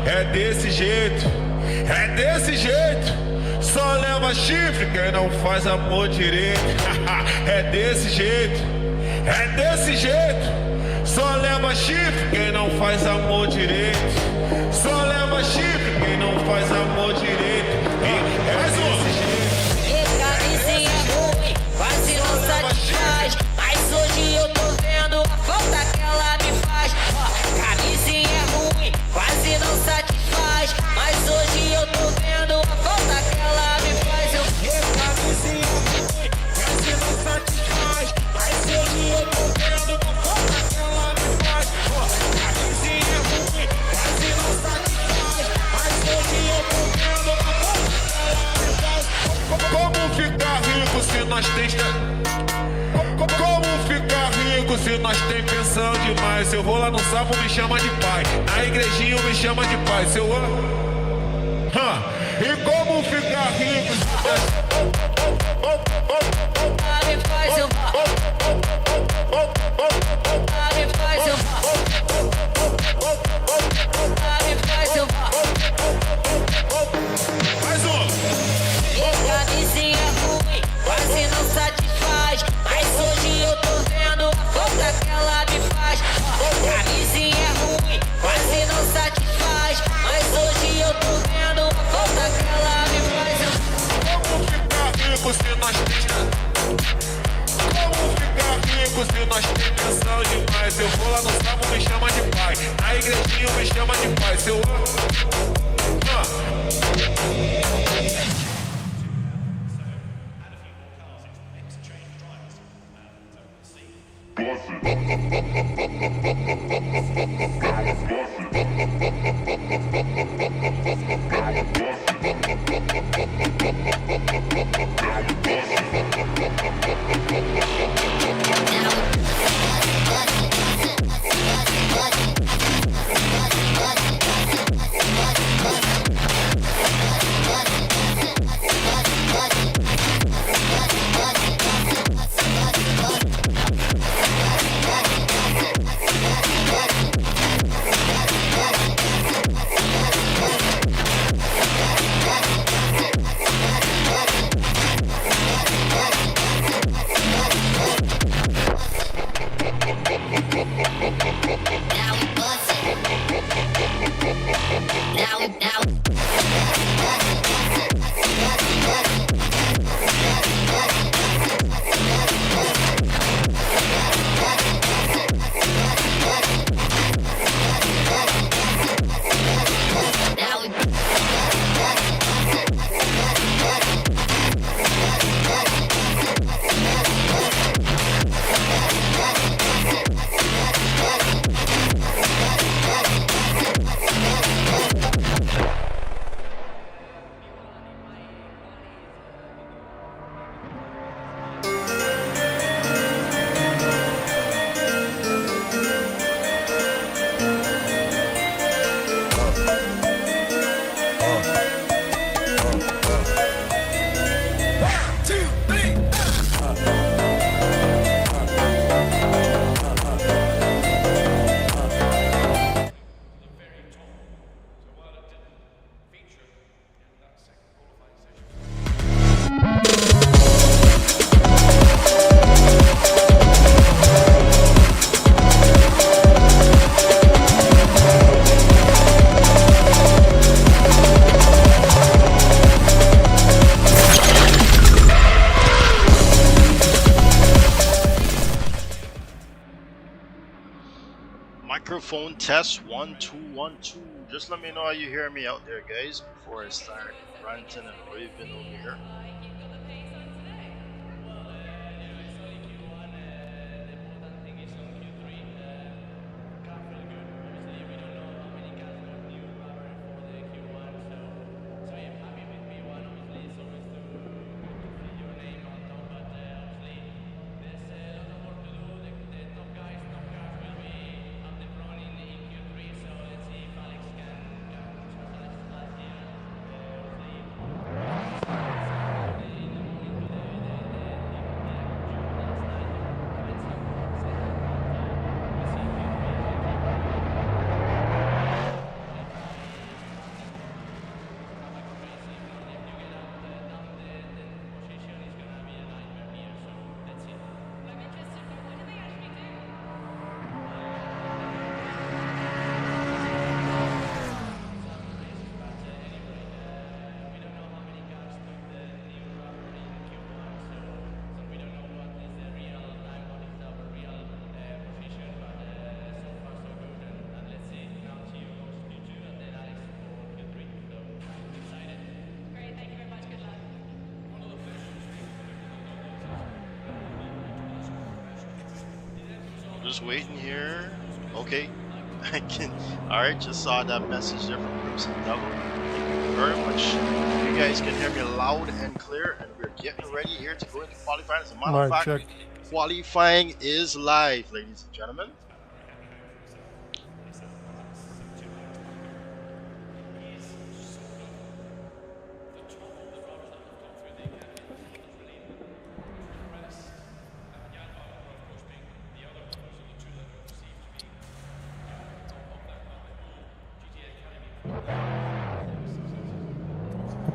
É desse jeito, é desse jeito. Só leva chifre quem não faz amor direito. É desse jeito, é desse jeito. Só leva chifre quem não faz amor direito. Só leva chifre quem não faz amor direito. É desse jeito. Camisinha é ruim, quase não satisfaz. Mas hoje eu tô vendo a falta que ela me faz. Camisinha é ruim, quase não satisfaz. Mas hoje eu tô vendo a falta que ela me faz. Camisinha é ruim, quase não satisfaz. Mas hoje eu tô vendo a falta que ela me faz. Camisinha é ruim, quase não satisfaz. Mas hoje eu tô vendo a falta que ela me faz. Como ficar rico se nós Como ficar rico se nós tem pensão demais? Se eu vou lá no sapo me chama de pai, na igrejinha me chama de pai. Se eu E como ficar rico se me faz eu me faz eu me faz eu mais um. Camisinha ruim, quase não satisfaz. Mas hoje eu tô vendo a falta que ela me faz. Camisinha ruim, quase não satisfaz. Mas hoje eu tô vendo a falta que ela me faz. Como ficar rico se nós Como ficar rico se nós tem pensão demais? Eu vou lá no sábado me chama de pai, na igrejinha me chama de pai. Se eu Microphone test 1 2 1 2. Just let me know how you hear me out there, guys, before I start ranting and raving over here. just waiting here. Okay. I can. Alright, just saw that message there from Crimson Devil. Thank you very much. You guys can hear me loud and clear, and we're getting ready here to go into qualifying. As a matter of fact, check. qualifying is live, ladies and gentlemen.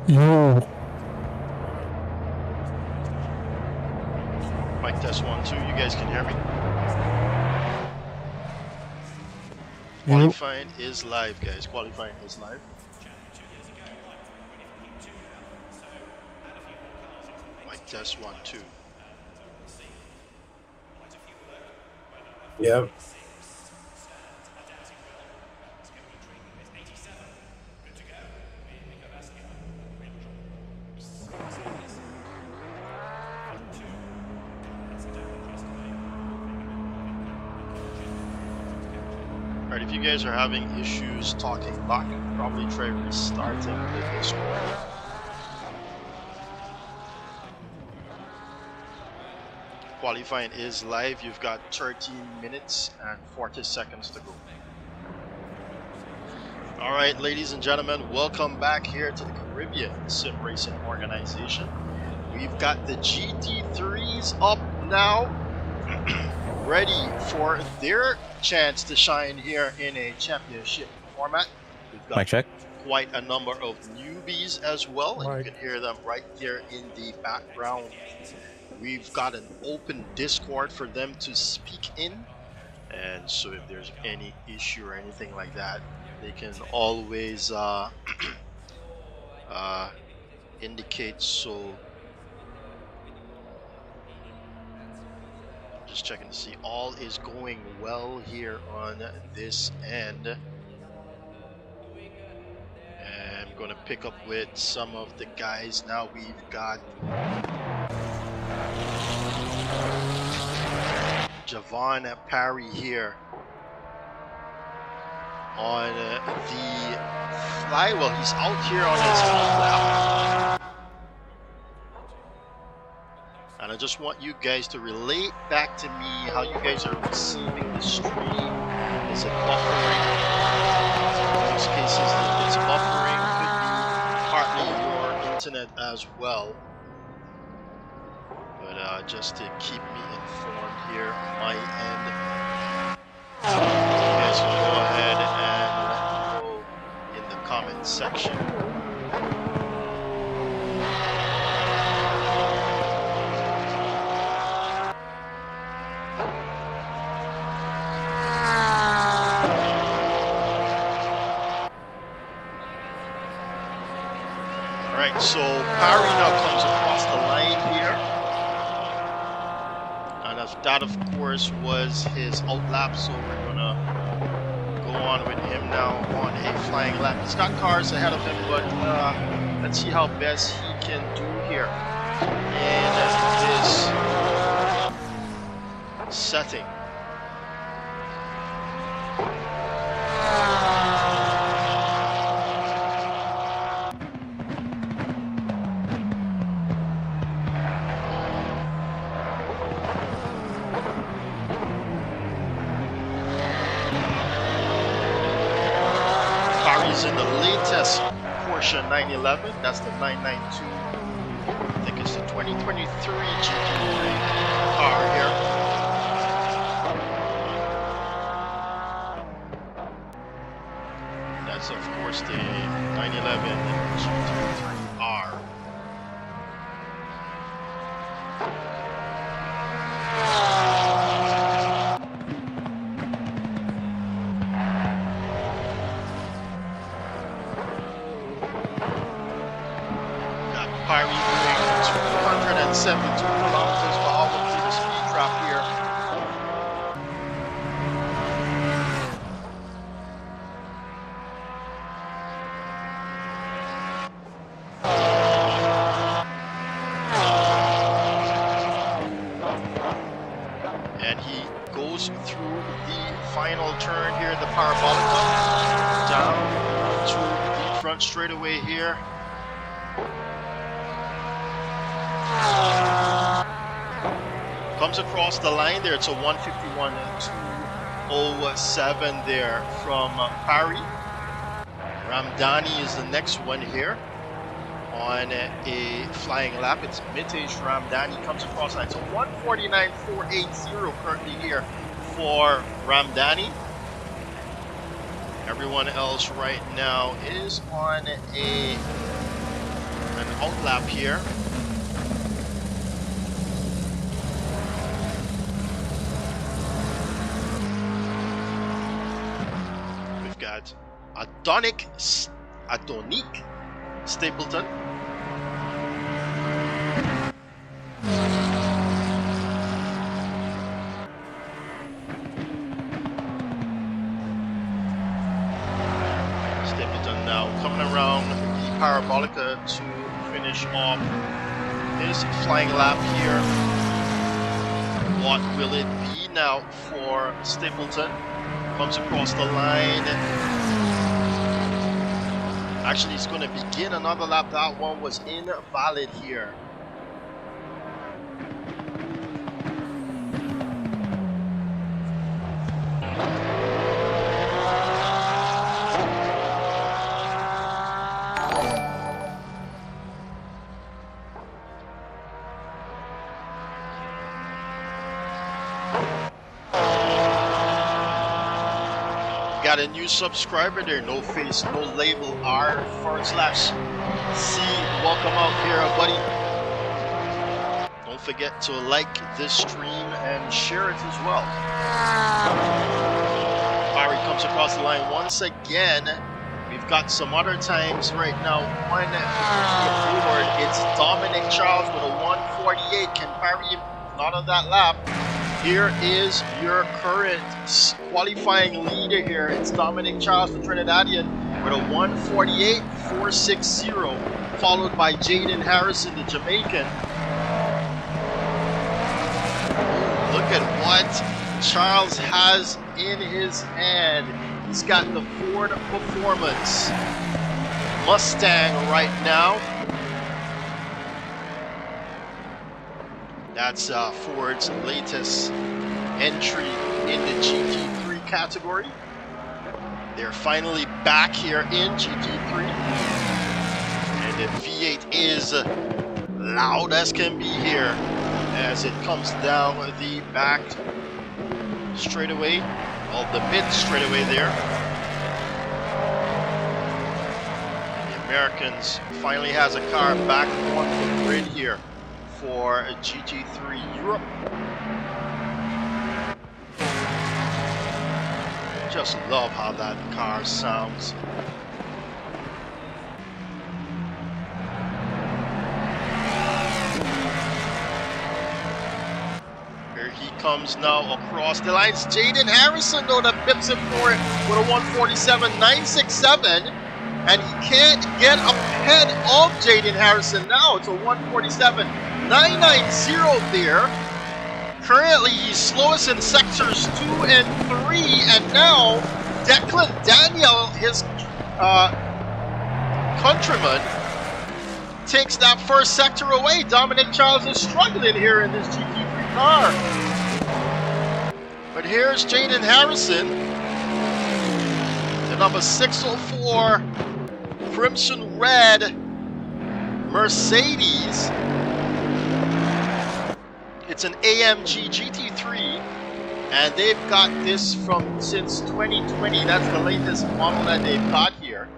Yo. Mic test 1, 2. You guys can hear me? Qualifying is live, guys. Qualifying is live. Mic test 1, 2. Yep. Alright, if you guys are having issues talking back, probably try restarting the Discord. Qualifying is live. You've got 13 minutes and 40 seconds to go. Alright, ladies and gentlemen, welcome back here to the Caribbean Sim Racing Organization. We've got the GT3s up now, ready for their chance to shine here in a championship format. We've got check. quite a number of newbies as well, and Mic. you can hear them right there in the background. We've got an open Discord for them to speak in, and so if there's any issue or anything like that, they can always indicate so. Just checking to see all is going well here on this end. And I'm going to pick up with some of the guys now. We've got Javon Parry here on the fly. Well, he's out here on his own lap. And I just want you guys to relate back to me how you guys are receiving the stream. Is it buffering? In most cases, if it's buffering, could be partly your internet as well. But just to keep me informed here on my end, you guys can go ahead and go in the comment section. Alright, so Parry now comes across the line here. And that of course was his out lap, so we're gonna go on with him now on a flying lap. He's got cars ahead of him, but let's see how best he can do here in this setting. In the latest Porsche 911, that's the 992. I think it's the 2023 GT3 car here. That's of course the 911 GT3R. Parry doing 272 kilometers per hour through the speed trap here. And he goes goes through the final turn here, the parabolica, down to the front straightaway here. Comes across the line there. It's a 151.207 there from Parry. Ramdani is the next one here on a flying lap. It's Mitesh Ramdani, comes across line. So 149.480 currently here for Ramdani. Everyone else right now is on an out lap here. We've got Adonic Stapleton. Stapleton now coming around the parabolica to finish off his flying lap here. What will it be now for Stapleton? Comes across the line. Actually, he's going to begin another lap. That one was invalid here. Got a new subscriber there, no face, no label, R/C. Welcome out here, buddy. Don't forget to like this stream and share it as well. Barry comes across the line once again. We've got some other times right now. One forward, it's Dominic Charles with a 148. Can Barry not on that lap? Here is your current qualifying leader here. It's Dominic Charles, the Trinidadian, with a 148.460, followed by Jaden Harrison, the Jamaican. Look at what Charles has in his hand. He's got the Ford Performance Mustang right now. That's Ford's latest entry in the GT3 category. They're finally back here in GT3. And the V8 is loud as can be here as it comes down the back straightaway, well, the mid straightaway there. The Americans finally has a car back on the grid here for GT3 Europe. Just love how that car sounds. Here he comes now across the lines. Jaden Harrison though that pips him for it with a 147.967. And he can't get ahead of Jaden Harrison now. It's a 147.990 there. Currently, he's slowest in sectors 2 and 3. And now, Declan Daniel, his countryman, takes that first sector away. Dominic Charles is struggling here in this GT3 car. But here's Jaden Harrison, the number 604 Crimson Red Mercedes. It's an AMG GT3, and they've got this from since 2020. That's the latest model that they've got here.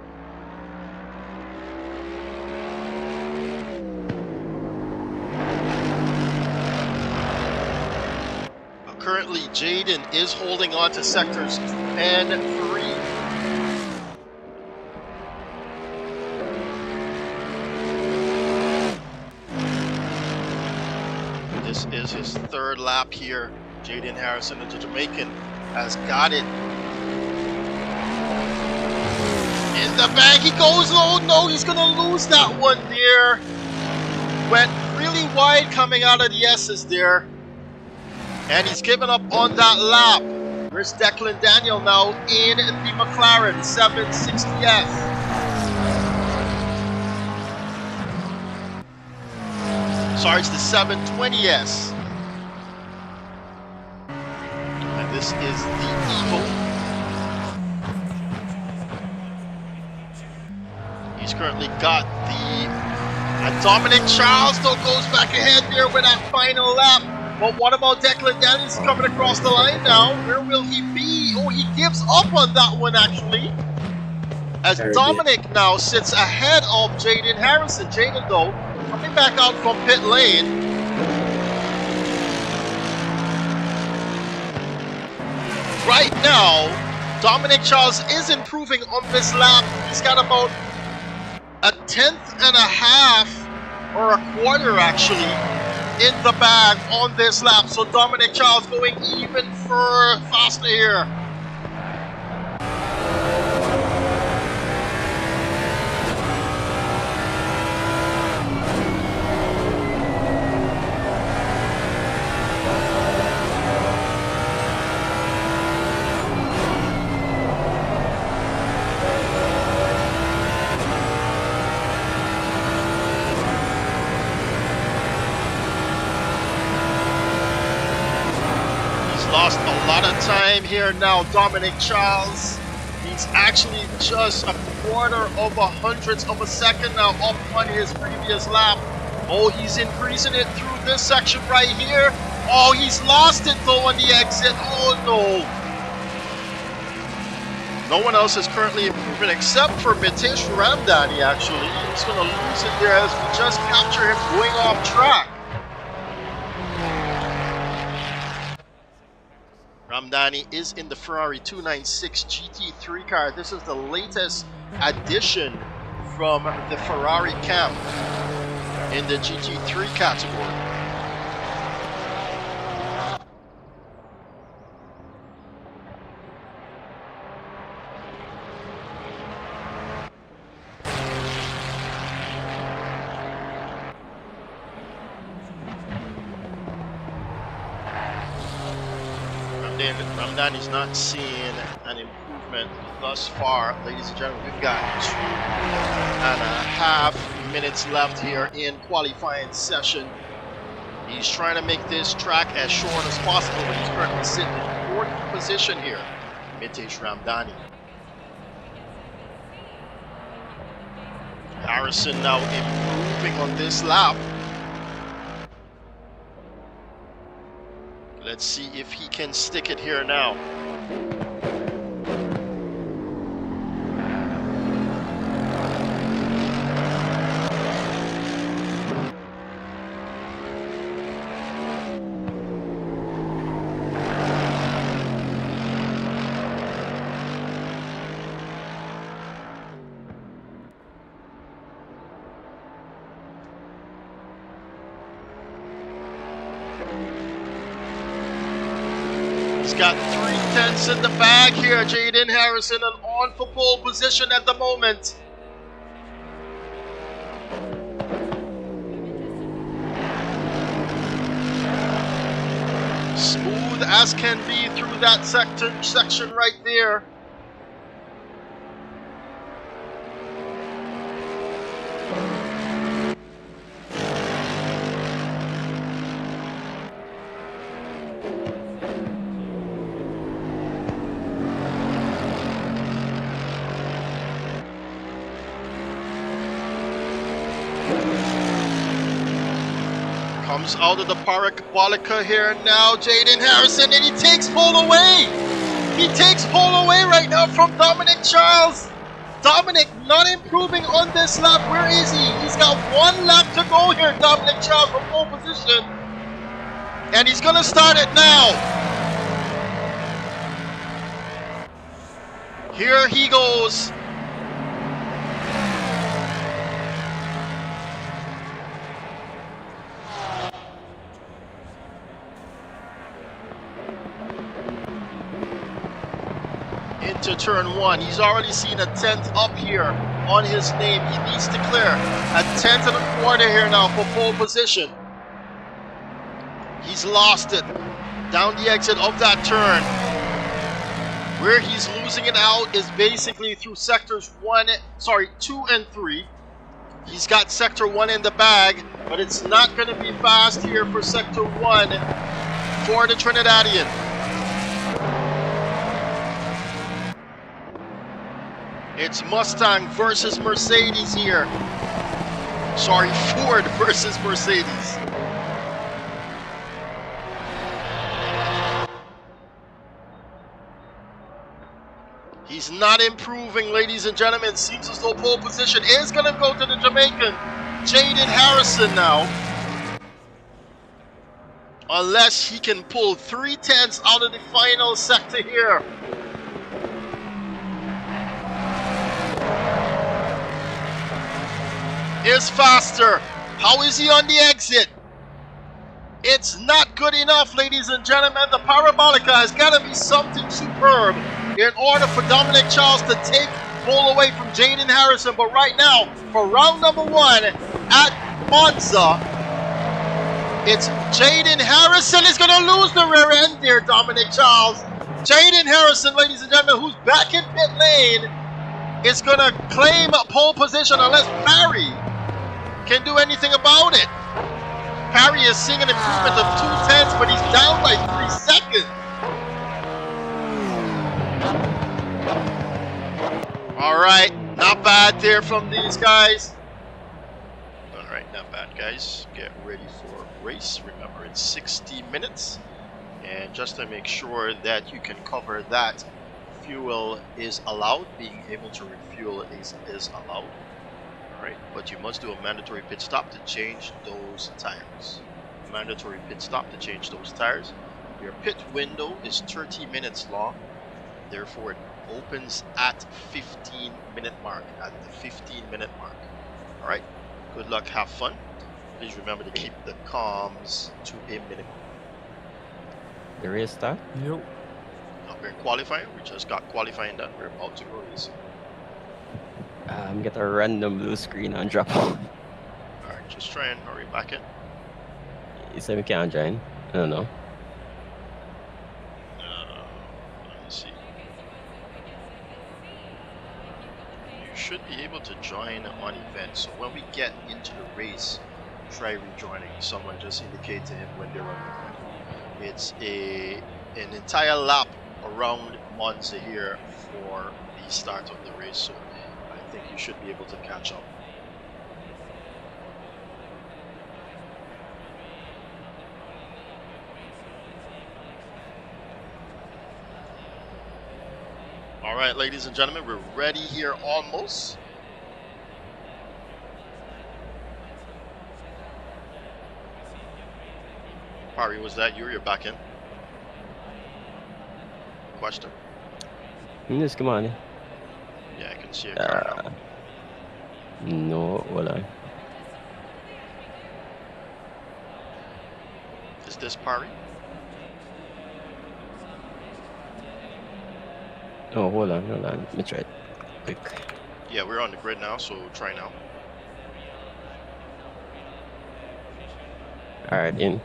But currently, Jaden is holding on to sectors 2 and 3. This is his third lap here. Jaden Harrison, the Jamaican, has got it. In the bag he goes. Oh no, he's gonna lose that one there. Went really wide coming out of the S's there. And he's given up on that lap. Where's Declan Daniel now in the McLaren 760S? Sorry, it's the 720S. And this is the Evo. He's currently got the... And Dominic Charles still goes back ahead there with that final lap. But what about Declan Daniels coming across the line now? Where will he be? Oh, he gives up on that one actually. As Dominic now sits ahead of Jaden Harrison. Jaden though, coming back out from pit lane. Right now, Dominic Charles is improving on this lap. He's got about a 1/10 and a half, or a quarter actually, in the bag on this lap. So Dominic Charles going even faster here. Lost a lot of time here now, Dominic Charles. He's actually just a quarter of a hundredth of a second now up on his previous lap. Oh, he's increasing it through this section right here. Oh, he's lost it though on the exit. Oh no. No one else is currently improving except for Mitesh Ramdani actually. He's going to lose it there as we just capture him going off track. Ramdani is in the Ferrari 296 GT3 car. This is the latest addition from the Ferrari camp in the GT3 category. Ramdani's not seeing an improvement thus far, ladies and gentlemen. We've got 2.5 minutes left here in qualifying session. He's trying to make this track as short as possible, but he's currently sitting in 4th position here, Mitesh Ramdani. Harrison now improving on this lap. Let's see if he can stick it here now. He's got 3/10 in the bag here, Jaden Harrison, and on for pole position at the moment. Smooth as can be through that section right there. Comes out of the parabolica here now, Jaden Harrison, and he takes pole away. He takes pole away right now from Dominic Charles. Dominic not improving on this lap. Where is he? He's got 1 lap to go here, Dominic Charles from pole position. And he's going to start it now. Here he goes. Into turn 1. He's already seen a 10th up here on his name. He needs to clear a 10th and a quarter here now for pole position. He's lost it down the exit of that turn. Where he's losing it out is basically through sectors 2 and 3. He's got sector 1 in the bag, but it's not going to be fast here for sector 1 for the Trinidadian. It's Mustang versus Mercedes here. Sorry, Ford versus Mercedes. He's not improving, ladies and gentlemen. Seems as though pole position is going to go to the Jamaican, Jaden Harrison now. Unless he can pull 3/10 out of the final sector here. Is faster. How is he on the exit? It's not good enough, ladies and gentlemen. The Parabolica has got to be something superb in order for Dominic Charles to take pole away from Jaden Harrison. But right now, for round number 1 at Monza, it's Jaden Harrison is going to lose the rear end there, Dominic Charles. Jaden Harrison, ladies and gentlemen, who's back in pit lane, is going to claim pole position unless Parry can do anything about it. Parry is seeing an improvement of 2/10, but he's down by 3 seconds. Alright, not bad there from these guys. Alright, not bad, guys. Get ready for race. Remember, it's 60 minutes. And just to make sure that you can cover that, fuel is allowed. Being able to refuel is allowed. Alright, but you must do a mandatory pit stop to change those tires. Mandatory pit stop to change those tires. Your pit window is 30 minutes long. Therefore, it opens at 15-minute mark. At the 15-minute mark. Alright, good luck, have fun. Please remember to keep the comms to a minimum. The race start? Yep. We're in qualifying. We just got qualifying done. We're about to go race. Get a random blue screen and drop off. Alright, just try and hurry back in. You said we can't join? I don't know. Let me see. You should be able to join on event. So when we get into the race, try rejoining. Someone just indicate to him when they're on event. It's an entire lap around Monza here for the start of the race. So I think you should be able to catch up. Alright, ladies and gentlemen, we're ready here almost. Parry, was that you or you're back in? Question. Just come on. Yeah, I can see a car now. No, hold on. Is this Parry? Oh, hold on. Let me try it quick. Yeah, we're on the grid now, so try now. Alright, in.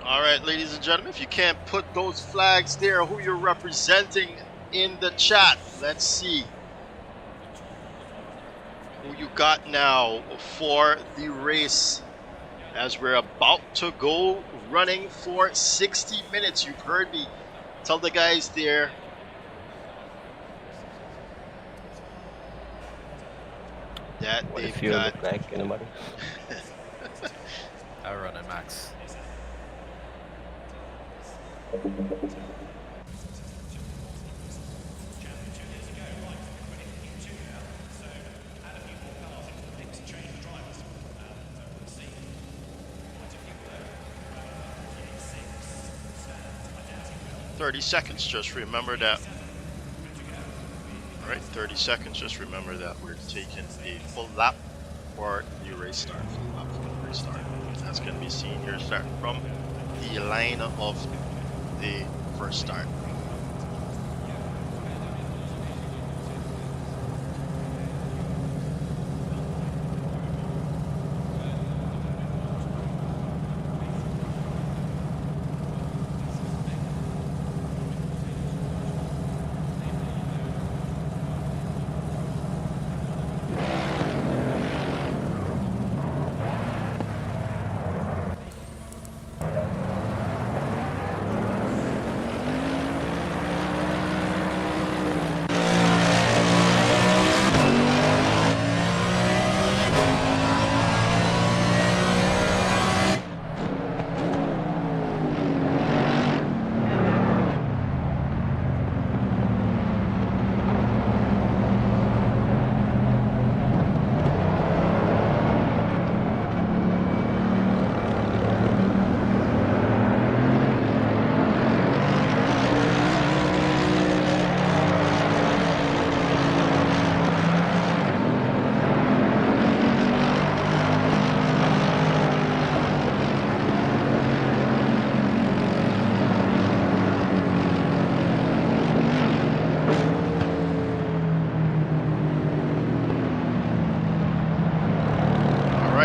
Alright, ladies and gentlemen, if you can't put those flags there, who you're representing in the chat, let's see who you got now for the race as we're about to go running for 60 minutes. You've heard me tell the guys there that What they've if you got look like anybody? I run at max. 30 seconds, just remember that. Alright, 30 seconds, just remember that we're taking a full lap for the race start. Full lap for the race start. That's going to be seen here starting from the line of the first start.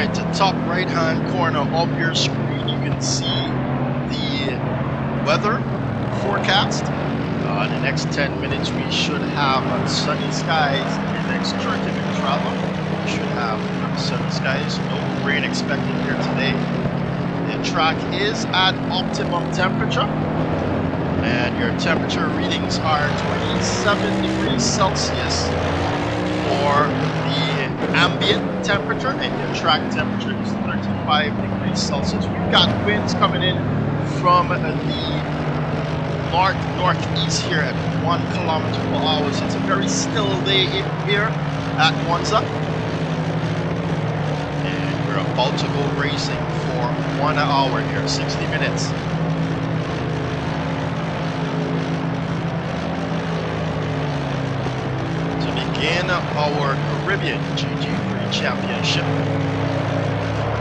The top right hand corner of your screen, you can see the weather forecast. The next 10 minutes we should have sunny skies. The next 30-minute travel we should have sunny skies. No rain expected here today. The track is at optimum temperature, and your temperature readings are 27 degrees Celsius for the ambient temperature, and the track temperature is 35 degrees Celsius. We've got winds coming in from the northeast here at 1 kilometer per hour. So it's a very still day in here at Monza, and we're about to go racing for 1 hour here, 60 minutes. In our Caribbean GT3 Championship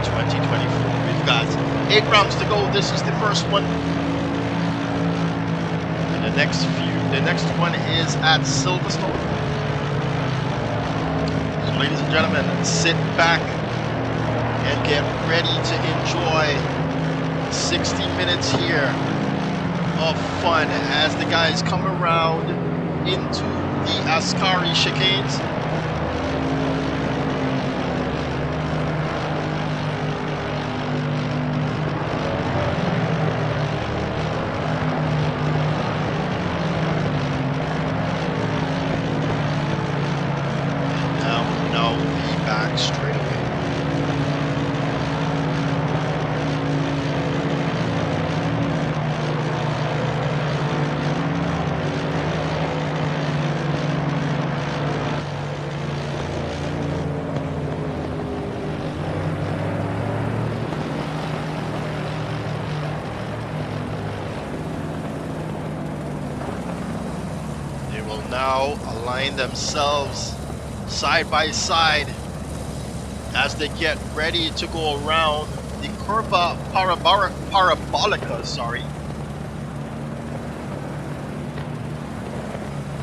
2024. We've got 8 rounds to go. This is the first one. And the next one is at Silverstone. So ladies and gentlemen, sit back and get ready to enjoy 60 minutes here of fun as the guys come around into the Ascari chicanes. And now be back straight away. Now align themselves side by side as they get ready to go around the curva parabolica, sorry.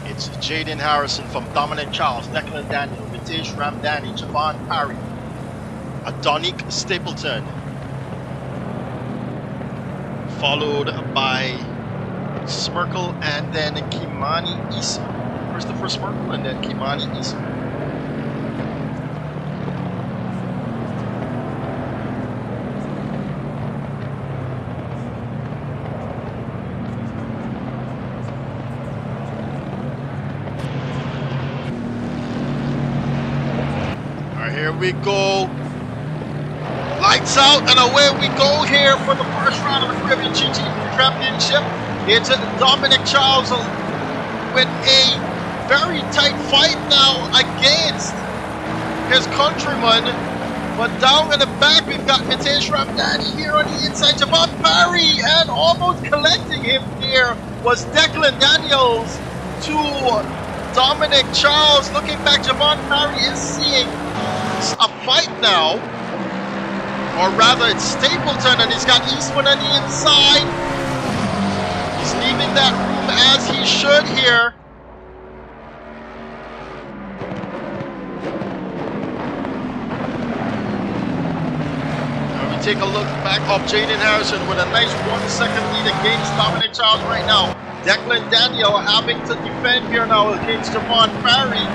It's Jaden Harrison from Dominic Charles, Declan Daniel, Ritesh Ramdani, Javon Parry, Adonik Stapleton, followed by Smirkle and then Kimani Isa. Christopher Smirkle and then Kimani Isa. Alright, here we go. Lights out and away we go here for the first round of the Caribbean GT3 Championship. It's Dominic Charles with a very tight fight now against his countryman. But down in the back, we've got Ritesh Ramdani here on the inside. Javon Parry and almost collecting him here was Declan Daniels to Dominic Charles. Looking back, Javon Parry is seeing a fight now. Or rather, it's Stapleton, and he's got Eastman on the inside. He's leaving that room as he should here. Take a look back of Jaden Harrison with a nice 1 second lead against Dominic Charles right now. Declan Daniel having to defend here now against Javon Parry.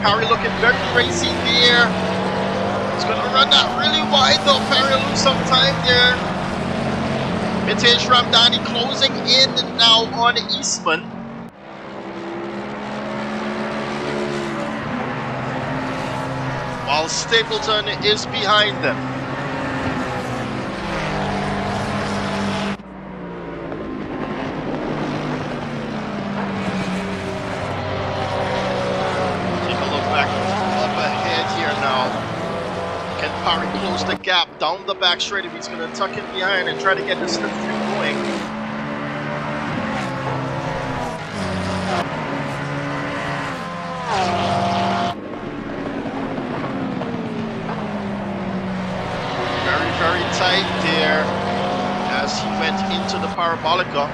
Parry looking very racy there. He's going to run that really wide though. Parry lose some time there. Mitesh Ramdani closing in now on Eastman. While Stapleton is behind them. Close the gap down the back straight if he's going to tuck in behind and try to get this slipstream going. Very, very tight there as he went into the Parabolica.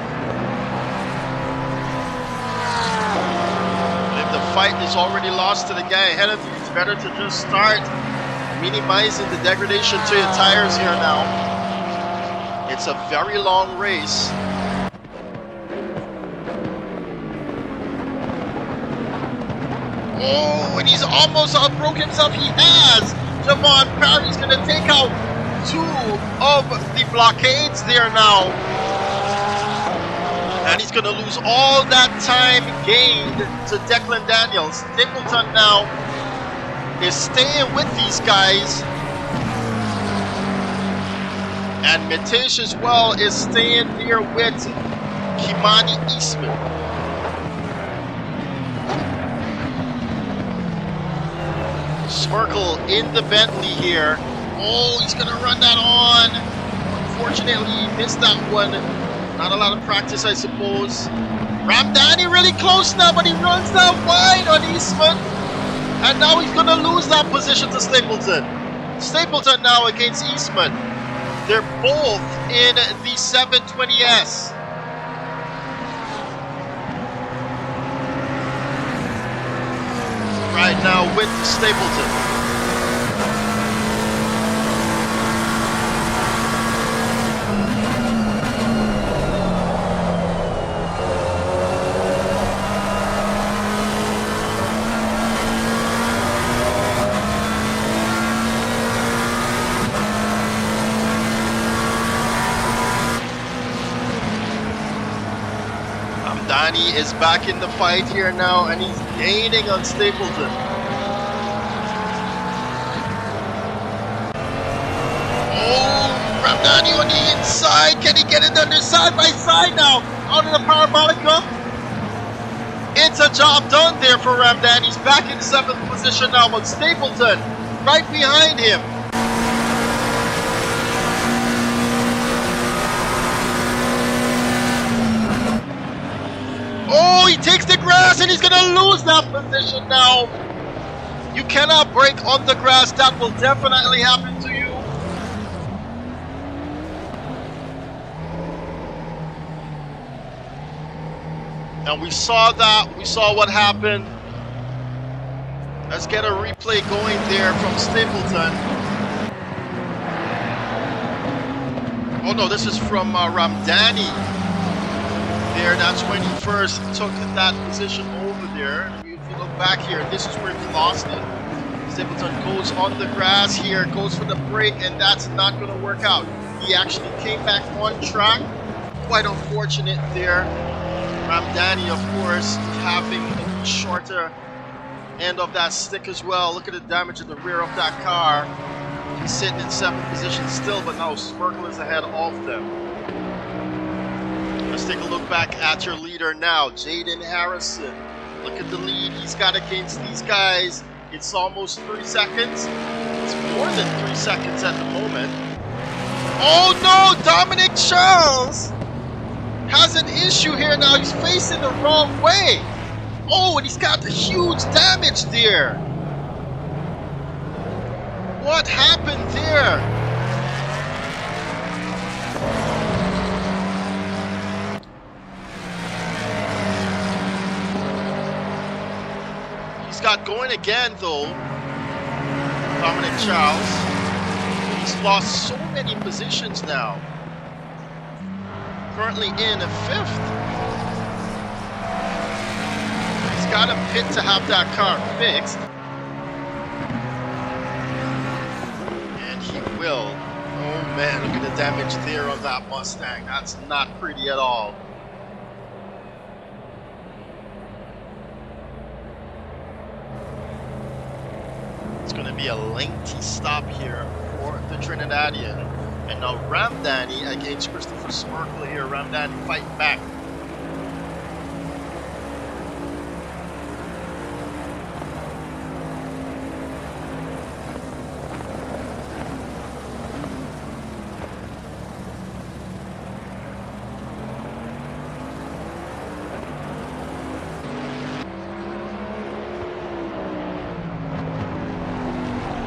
And if the fight is already lost to the guy ahead of you, it's better to just start minimizing the degradation to your tires here now. It's a very long race. Oh, and he's almost outbroke himself. He has. Javon Parry's going to take out 2 of the blockades there now. And he's going to lose all that time gained to Declan Daniels. Stapleton now is staying with these guys, and Mitesh as well is staying here with Kimani Eastman. Smirkle in the Bentley here. Oh, he's gonna run that on. Unfortunately, he missed that one. Not a lot of practice, I suppose. Ramdani really close now, but he runs that wide on Eastman. And now he's going to lose that position to Stapleton. Stapleton now against Eastman. They're both in the 720S. Right now with Stapleton. Ramdani is back in the fight here now, and he's gaining on Stapleton. Oh, Ramdani on the inside. Can he get it under side by side now? Out of the Parabolica. It's a job done there for Ramdani. He's back in 7th position now, but Stapleton right behind him. Oh, he takes the grass and he's going to lose that position now. You cannot brake on the grass. That will definitely happen to you. And we saw that. We saw what happened. Let's get a replay going there from Stapleton. Oh no, this is from Ramdani. There, that's when he first took that position over there. If you look back here, this is where he lost it. Stapleton goes on the grass here, goes for the break, and that's not going to work out. He actually came back on track. Quite unfortunate there. Ramdani, of course, having a shorter end of that stick as well. Look at the damage in the rear of that car. He's sitting in 7th position still, but now Smirkle is ahead of them. Let's take a look back at your leader now, Jaden Harrison. Look at the lead he's got against these guys. It's almost 3 seconds. It's more than 3 seconds at the moment. Oh no, Dominic Charles has an issue here now. He's facing the wrong way. Oh, and he's got huge damage there. What happened there? He's got going again though, Dominic Charles. He's lost so many positions now. Currently in 5th. He's got a pit to have that car fixed. And he will. Oh man, look at the damage there on that Mustang. That's not pretty at all. It's going to be a lengthy stop here for the Trinidadian. And now Ramdani against Christopher Smerkle here. Ramdani fighting back.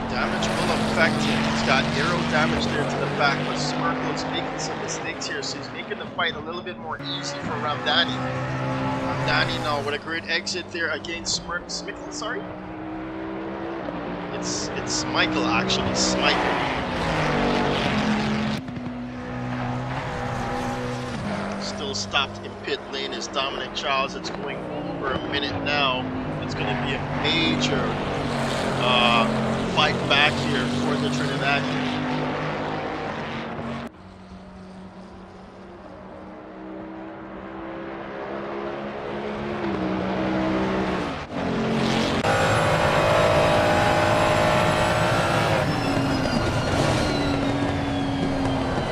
Damage will affect him. He's got aero damage there to the back, but Smerkle is making some mistakes here, so he's making the fight a little bit more easy for Ramdani. Ramdani now with a great exit there against Smerkle, sorry? It's Michael actually, Smichael. Still stopped in pit lane is Dominic Charles. It's going over a minute now. It's going to be a major fight back here for the Trinidadian.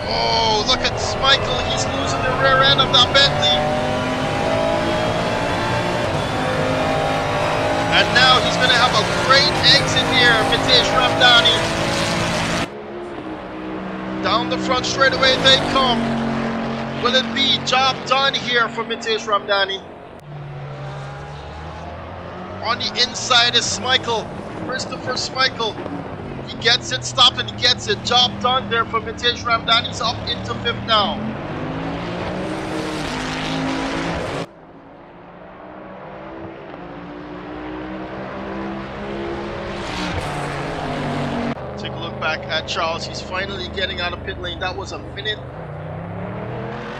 Oh, look at Smichael. He's losing the rear end of that Bentley. And now he's going to have a great exit here, Mitesh Ramdani. Down the front straightaway they come. Will it be job done here for Mitesh Ramdani? On the inside is Smichael, Christopher Smichael. He gets it, stopped and he gets it. Job done there for Mitesh Ramdani. He's up into 5th now. Take a look back at Charles. He's finally getting out of pit lane. That was a minute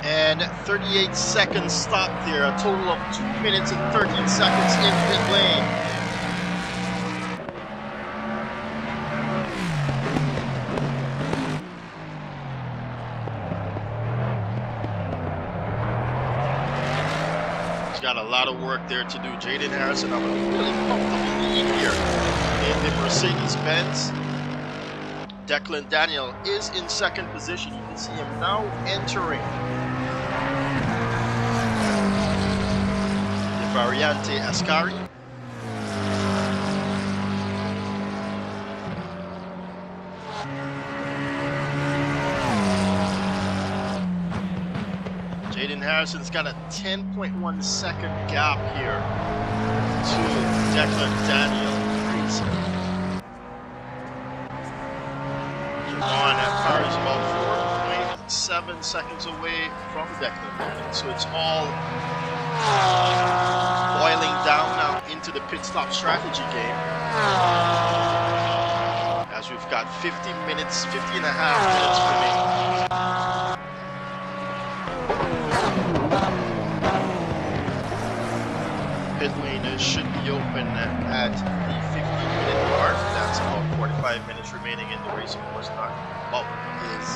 and 38 seconds stop there. A total of 2 minutes and 13 seconds in pit lane. He's got a lot of work there to do. Jaden Harrison have a really comfortable lead here in the Mercedes-Benz. Declan Daniel is in 2nd position. You can see him now entering the Variante Ascari. Jaden Harrison's got a 10.1 second gap here to Declan Daniel. On at car is about 4.7 seconds away from Declan Daniel. So it's all boiling down now into the pit stop strategy game. As we've got 50 and a half minutes remaining. Pit lane should be open at the 15-minute mark. That's about 45 minutes remaining in the race. Of course not. Well, it is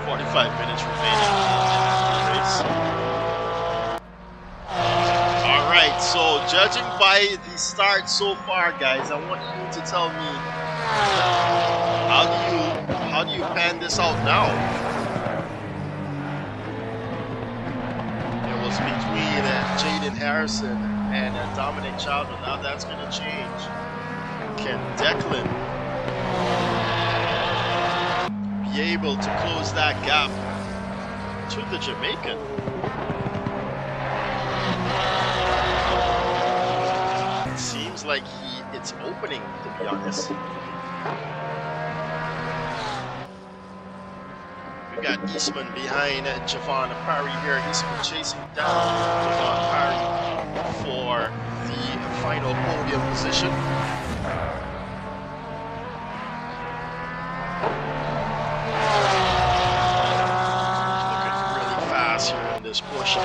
45 minutes remaining in the race. Alright, so judging by the start so far, guys, I want you to tell me how do you pan this out now? It was between Jaden Harrison and Dominic Child, but now that's going to change. Can Declan be able to close that gap to the Jamaican? it's opening, to be honest. We got Eastman behind Javon Parry here. Eastman chasing down Javon Parry for the final podium position. Looking really fast here in this portion.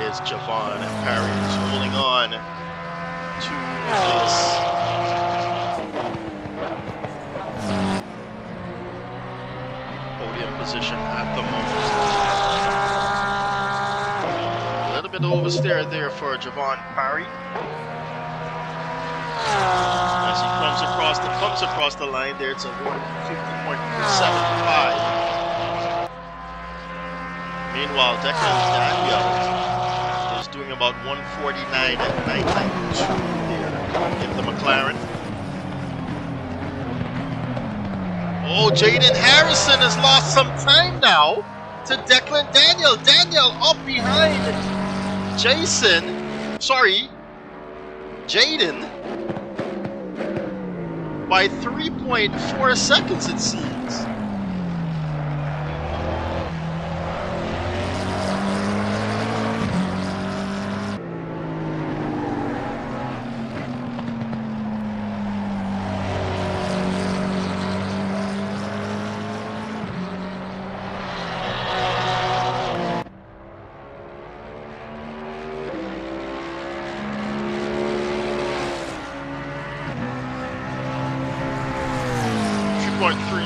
Is Javon Parry who's holding on to this podium position at the moment. A little bit oversteer there for Javon Parry. As he comes across the line there, it's a 150.75. Meanwhile, Declan Daniel is doing about 149.992 there in the McLaren. Oh, Jaden Harrison has lost some time now to Declan Daniel. Daniel up behind Jaden by 3.4 seconds it seems.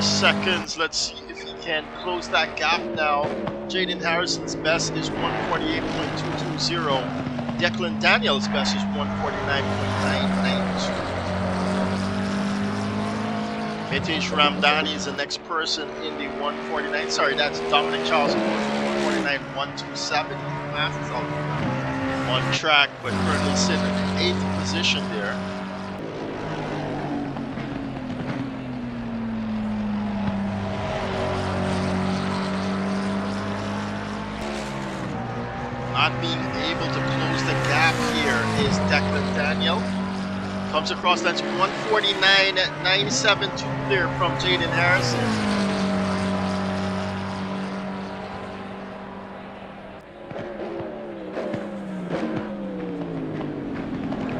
Seconds. Let's see if he can close that gap now. Jaden Harrison's best is 148.220. Declan Daniel's best is 149.992. Mitesh Ramdani is the next person in the 149. Sorry, that's Dominic Charles 149.127. Math is on track, but currently sitting in 8th position there. Not being able to close the gap here is Declan Daniel. Comes across, that's 149.972 there from Jaden Harrison.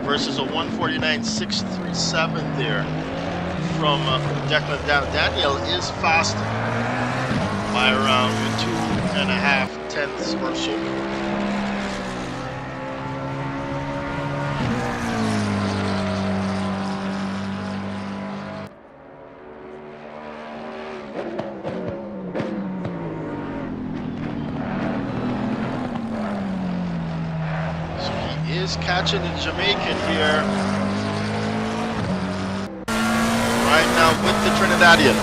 Versus a 149.637 there from Declan Daniel. Daniel is faster by around 2.5 tenths or so. Catching the Jamaican here right now with the Trinidadian.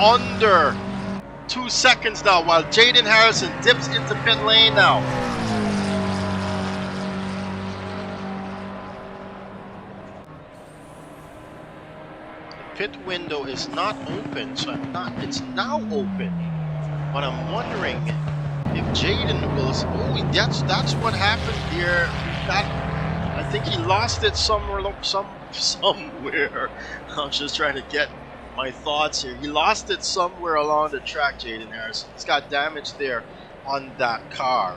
Under 2 seconds now, while Jaden Harrison dips into pit lane now. The pit window is not open, so it's now open. But I'm wondering if Jaden will. Oh, that's what happened here. I think he lost it somewhere. Somewhere. I'm just trying to get my thoughts here. He lost it somewhere along the track, Jaden Harrison. He's got damage there on that car.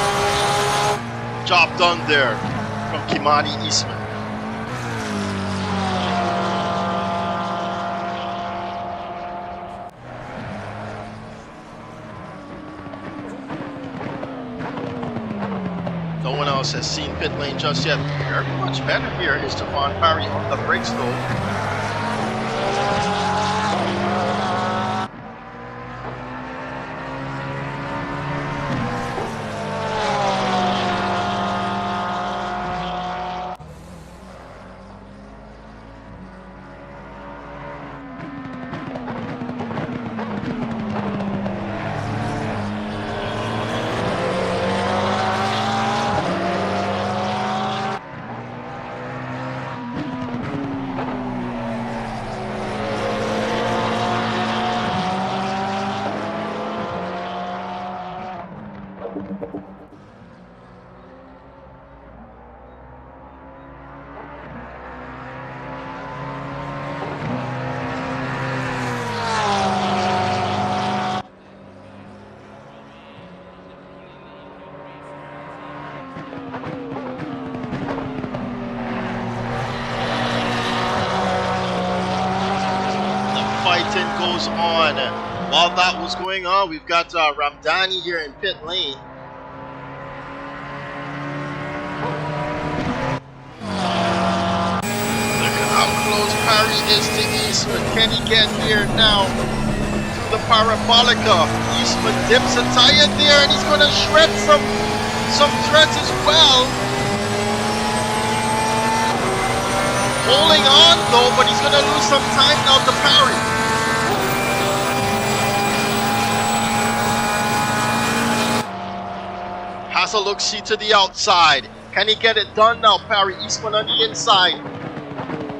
Job done there from Kimani Eastman. No one else has seen pit lane just yet. Very much better here is Stefan Parry on the brakes though. Goes on. While that was going on, we've got Ramdani here in pit lane. Look at how close Parry is to Eastman. Can he get here now to the Parabolica? Eastman dips a tire there and he's going to shred some threads as well. Holding on though, but he's going to lose some time now to Parry. Has a look-see to the outside. Can he get it done now? Parry Eastman on the inside.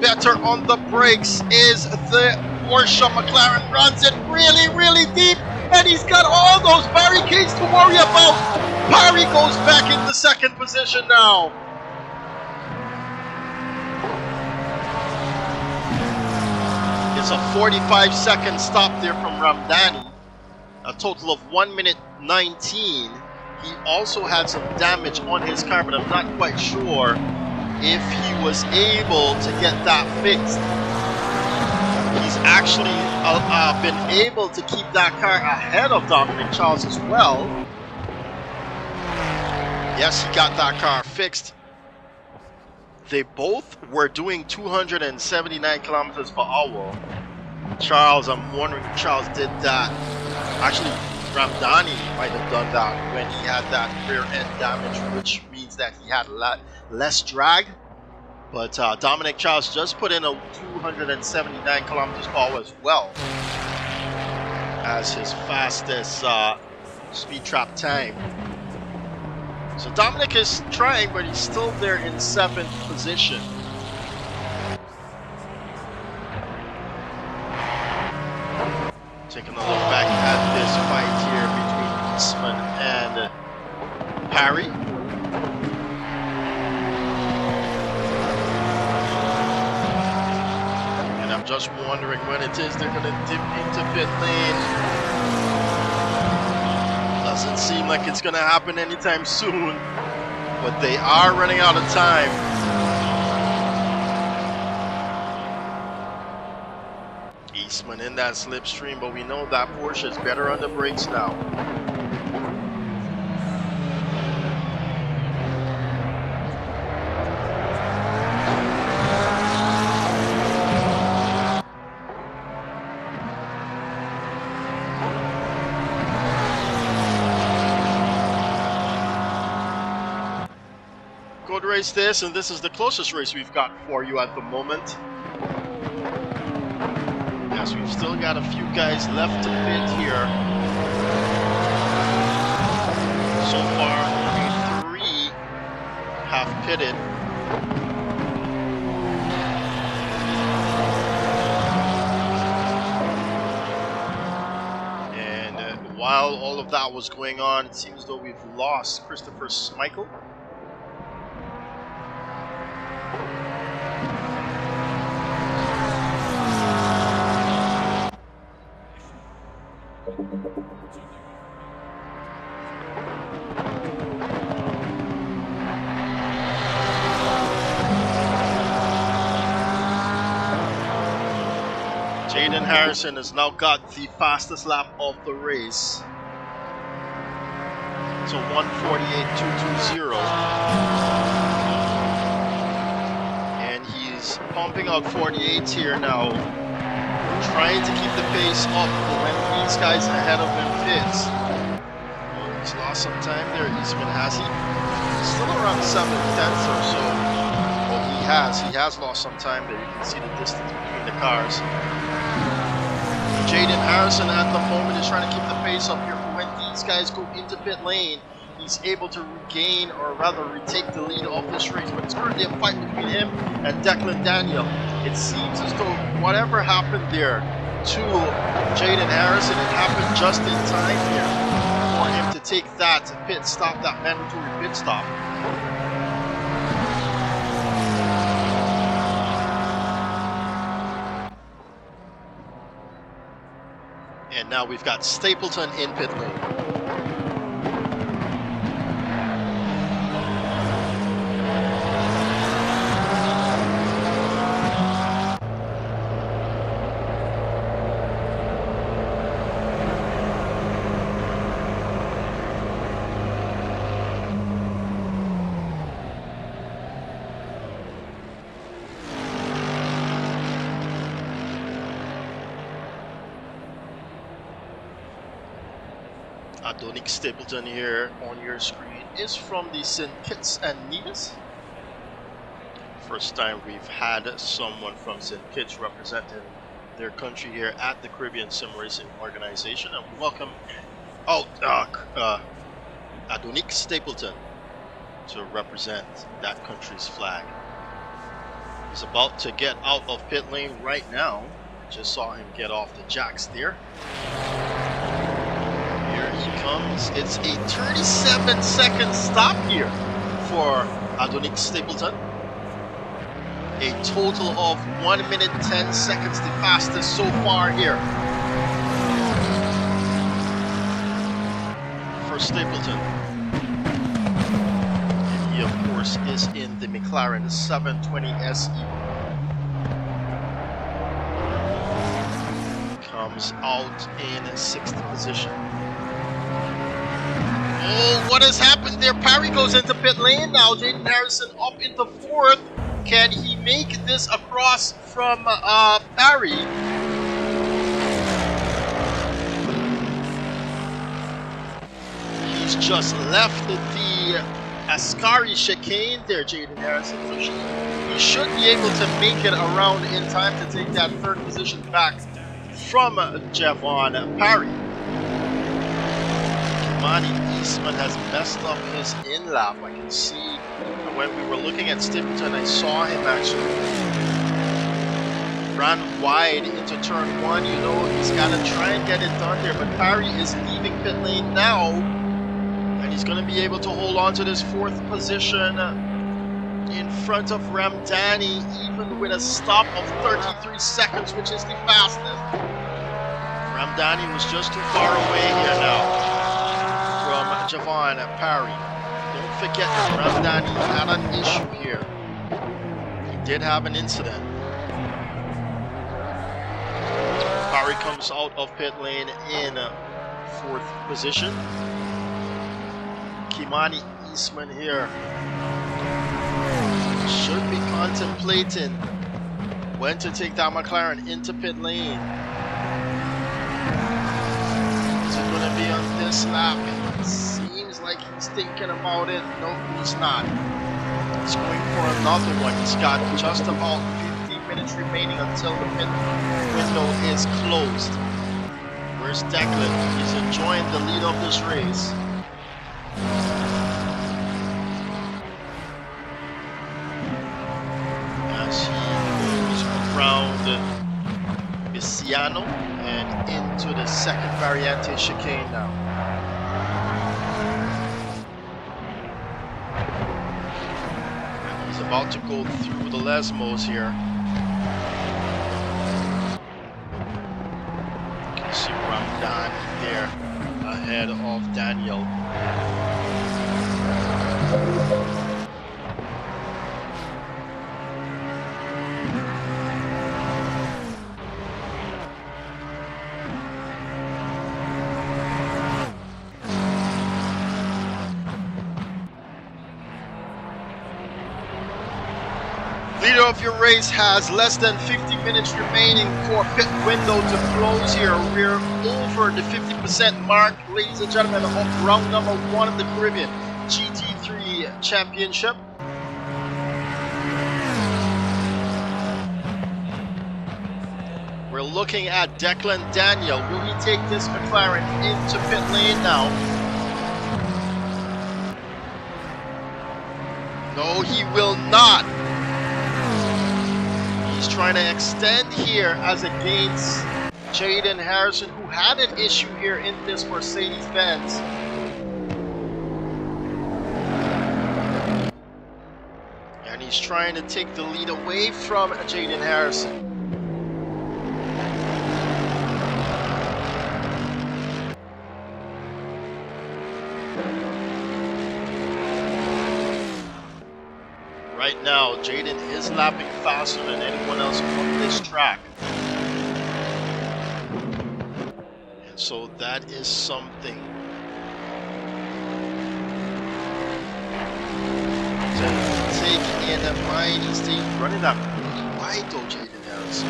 Better on the brakes is the Porsche. McLaren runs it really, really deep. And he's got all those barricades to worry about. Parry goes back into second position now. It's a 45-second stop there from Ramdani. A total of 1 minute 19. He also had some damage on his car, but I'm not quite sure if he was able to get that fixed. He's actually been able to keep that car ahead of Dominic Charles as well. Yes, he got that car fixed. They both were doing 279 kilometers per hour. Charles, I'm wondering if Charles did that. Actually, Ramdani might have done that when he had that rear end damage, which means that he had a lot less drag. But Dominic Charles just put in a 279 kilometers per hour as well as his fastest speed trap time. So Dominic is trying, but he's still there in 7th position. Taking a look back at this fight here between Eastman and Parry. And I'm just wondering when it is they're going to dip into pit lane. Doesn't seem like it's going to happen anytime soon, but they are running out of time. Eastman in that slipstream, but we know that Porsche is better on the brakes now. Good race this, and this is the closest race we've got for you at the moment. Yes, we've still got a few guys left to pit here. So far, only 3 have pitted. And while all of that was going on, it seems though we've lost Christopher Schmeichel. Jaden Harrison has now got the fastest lap of the race. So 1:48.220. And he's pumping out 48s here now, trying to keep the pace up for when these guys ahead of him pits. Oh, he's lost some time there, Eastman, has he? Still around 7/10 or so. Well, he has lost some time there. You can see the distance between the cars. Jaden Harrison at the moment is trying to keep the pace up here for when these guys go into pit lane. He's able to regain, or rather retake the lead of this race, but it's currently a fight between him and Declan Daniel. It seems as though whatever happened there to Jaden Harrison, it happened just in time here for him to take that pit stop, that mandatory pit stop. And now we've got Stapleton in pit lane. Adonik Stapleton here on your screen is from the St. Kitts and Nevis. First time we've had someone from St. Kitts representing their country here at the Caribbean Sim Racing Organization, and we welcome Adonik Stapleton to represent that country's flag. He's about to get out of pit lane right now. Just saw him get off the jacks there. He comes. It's a 37-second stop here for Adonik Stapleton. A total of 1 minute 10 seconds, the fastest so far here for Stapleton. And he, of course, is in the McLaren 720 SE. Comes out in 6th position. Oh, what has happened there? Parry goes into pit lane now. Jaden Harrison up into 4th. Can he make this across from Parry? He's just left the Ascari chicane there, Jaden Harrison. So he should be able to make it around in time to take that 3rd position back from Javon Parry. Kimani Eastman has messed up his in-lap. I can see when we were looking at Stapleton, I saw him actually run wide into turn 1. You know, he's got to try and get it done there, but Parry is leaving pit lane now, and he's going to be able to hold on to this 4th position in front of Ramdani, even with a stop of 33 seconds, which is the fastest. Ramdani was just too far away here now from Javon Parry. Don't forget that Ramdani had an issue here. He did have an incident. Parry comes out of pit lane in 4th position. Kimani Eastman here should be contemplating when to take that McLaren into pit lane. Is it going to be on this lap? It seems like he's thinking about it. No, he's not. He's going for another one. He's got just about 15 minutes remaining until the pit window is closed. Where's Declan? He's enjoying the lead of this race. As he goes around Bisiano and into the 2nd Variante chicane now. And he's about to go through the Lesmos here. You can see Ramdan there ahead of Daniel. of your race has less than 50 minutes remaining for pit window to close here. We're over the 50% mark, ladies and gentlemen, of round number 1 of the Caribbean GT3 Championship. We're looking at Declan Daniel. Will he take this McLaren into pit lane now? No, he will not. He's trying to extend here as against Jaden Harrison, who had an issue here in this Mercedes-Benz. And he's trying to take the lead away from Jaden Harrison. Right now, Jaden is lapping faster than anyone else on this track. And so that is something to take in mind. He's running up wide though, Jaden Harrison.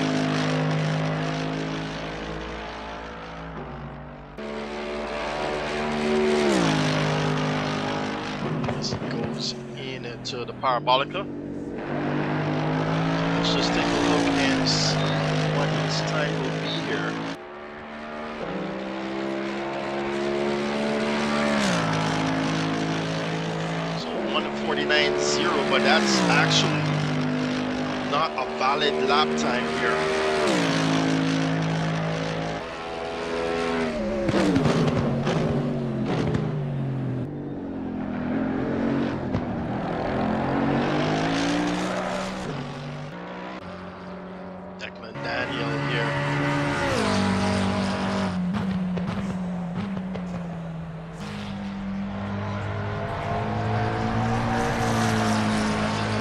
As it goes into the parabolica. Let's just take a look and see what his time will be here. So 1:49.0, but that's actually not a valid lap time here.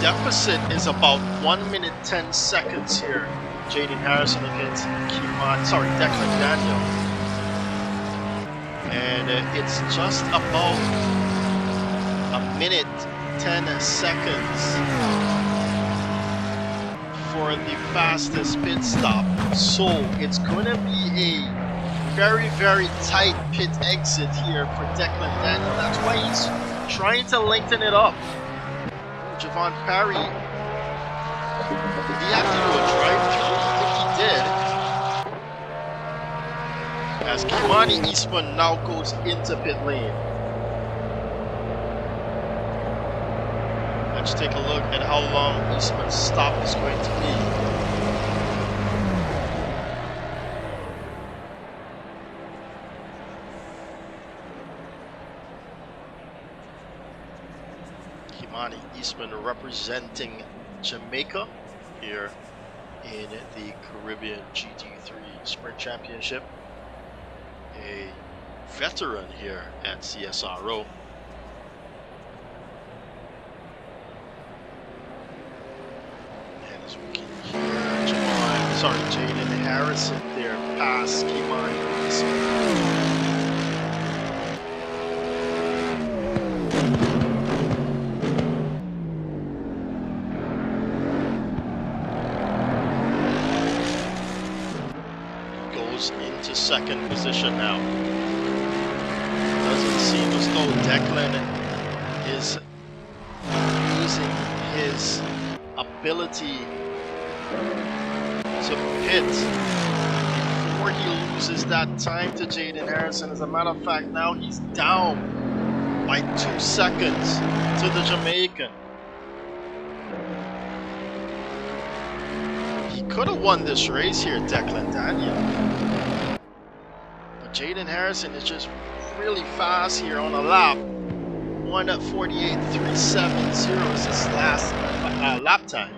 Deficit is about 1 minute 10 seconds here. Jaden Harrison against Declan Daniel. And it's just about 1 minute 10 seconds for the fastest pit stop. So it's going to be a very, very tight pit exit here for Declan Daniel. That's why he's trying to lengthen it up. Javon Parry, did he have to do a drive-through? I think he did. As Kimani Eastman now goes into pit lane. Let's take a look at how long Eastman's stop is going to be. Eastman representing Jamaica here in the Caribbean GT3 Sprint Championship. A veteran here at CSRO. And as we can hear Jaden Harrison there past Kimani Eastman. Into second position now. Doesn't seem as though Declan is using his ability to pit before he loses that time to Jaden Harrison. As a matter of fact, now he's down by 2 seconds to the Jamaican. He could have won this race here, Declan Daniel. Jaden Harrison is just really fast here on a lap. 1:48.370 is his last lap time.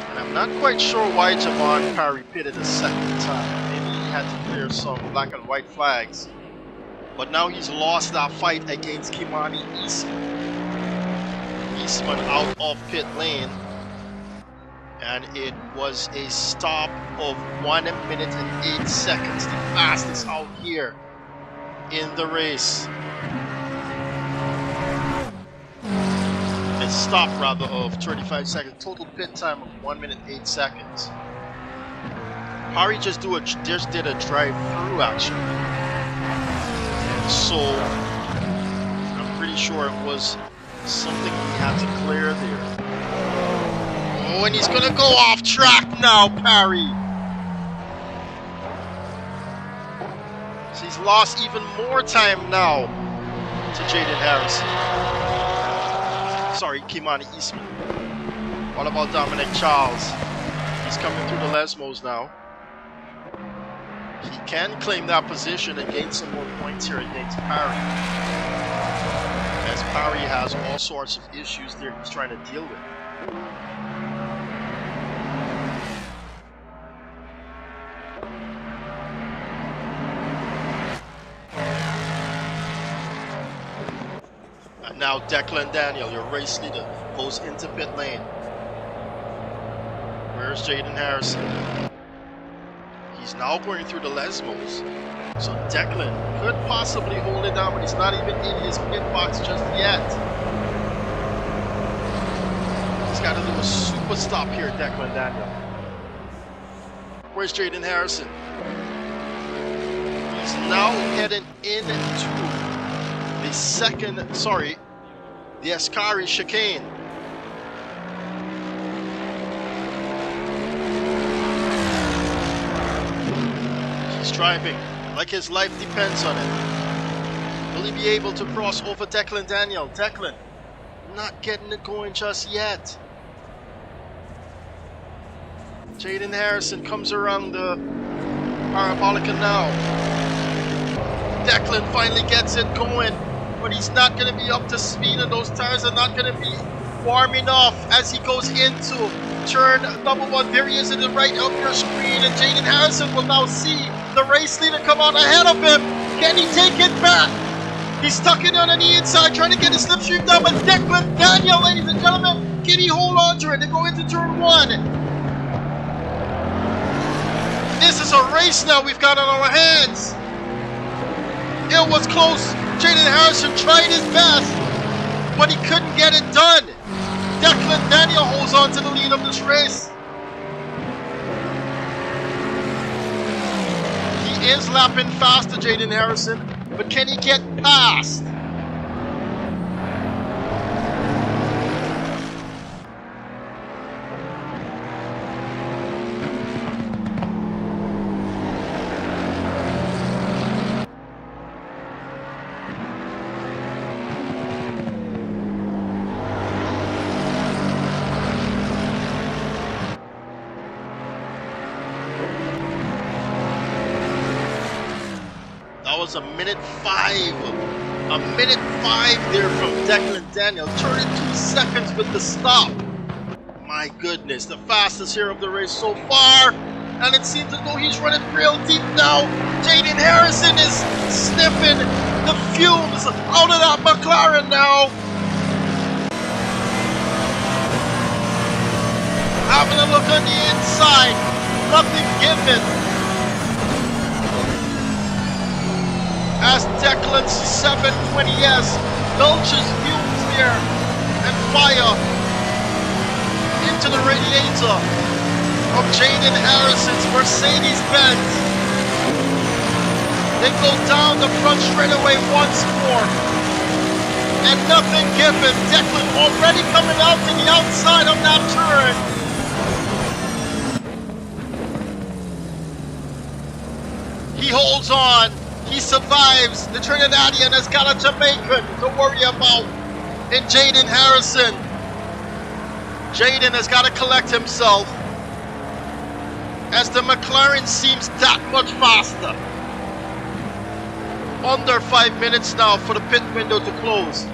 And I'm not quite sure why Javon Parry pitted a second time. Maybe he had to clear some black and white flags. But now he's lost that fight against Kimani Eastman. Eastman out of pit lane, and it was a stop of 1 minute and 8 seconds, the fastest out here in the race. A stop rather of 35 seconds. Total pit time of 1 minute 8 seconds. Parry just did a drive-through action. So I'm pretty sure it was something he had to clear there. Oh, and he's gonna go off track now, Parry. So he's lost even more time now to Jaden Harrison. Sorry, Kimani Eastman. What about Dominic Charles? He's coming through the Lesmos now. He can claim that position and gain some more points here against Parry. As Parry has all sorts of issues there he's trying to deal with. And now Declan Daniel, your race leader, goes into pit lane. Where's Jaden Harrison? He's now going through the Lesmos. So Declan could possibly hold it down, but he's not even in his pit box just yet. He's got to do a super stop here, Declan Daniel. Where's Jaden Harrison? He's now heading into the Ascari chicane. He's driving like his life depends on it. Will he be able to cross over Declan Daniel? Declan not getting it going just yet. Jaden Harrison comes around the parabolica now. Declan finally gets it going, but he's not going to be up to speed, and those tires are not going to be warm enough as he goes into turn number 1. There he is to the right of your screen, and Jaden Harrison will now see the race leader come out ahead of him. Can he take it back? He's stuck it on the inside, trying to get his slipstream down, but Declan Daniel, ladies and gentlemen, can he hold on to it to go into turn 1? This is a race now we've got on our hands. It was close. Jaden Harrison tried his best, but he couldn't get it done. Declan Daniel holds on to the lead of this race. He is lapping faster, Jaden Harrison, but can he get past? That was a minute 5 there from Declan Daniel. 32 seconds with the stop. My goodness, the fastest here of the race so far. And it seems as though he's running real deep now. Jaden Harrison is sniffing the fumes out of that McLaren now. Having a look on the inside. Nothing given. As Declan's 720S belches fumes there and fire into the radiator of Jaden Harrison's Mercedes-Benz. They go down the front straightaway once more, and nothing given. Declan already coming out to the outside of that turn. He holds on. He survives. The Trinidadian has got a Jamaican to worry about in Jaden Harrison. Jaden has got to collect himself as the McLaren seems that much faster. Under 5 minutes now for the pit window to close.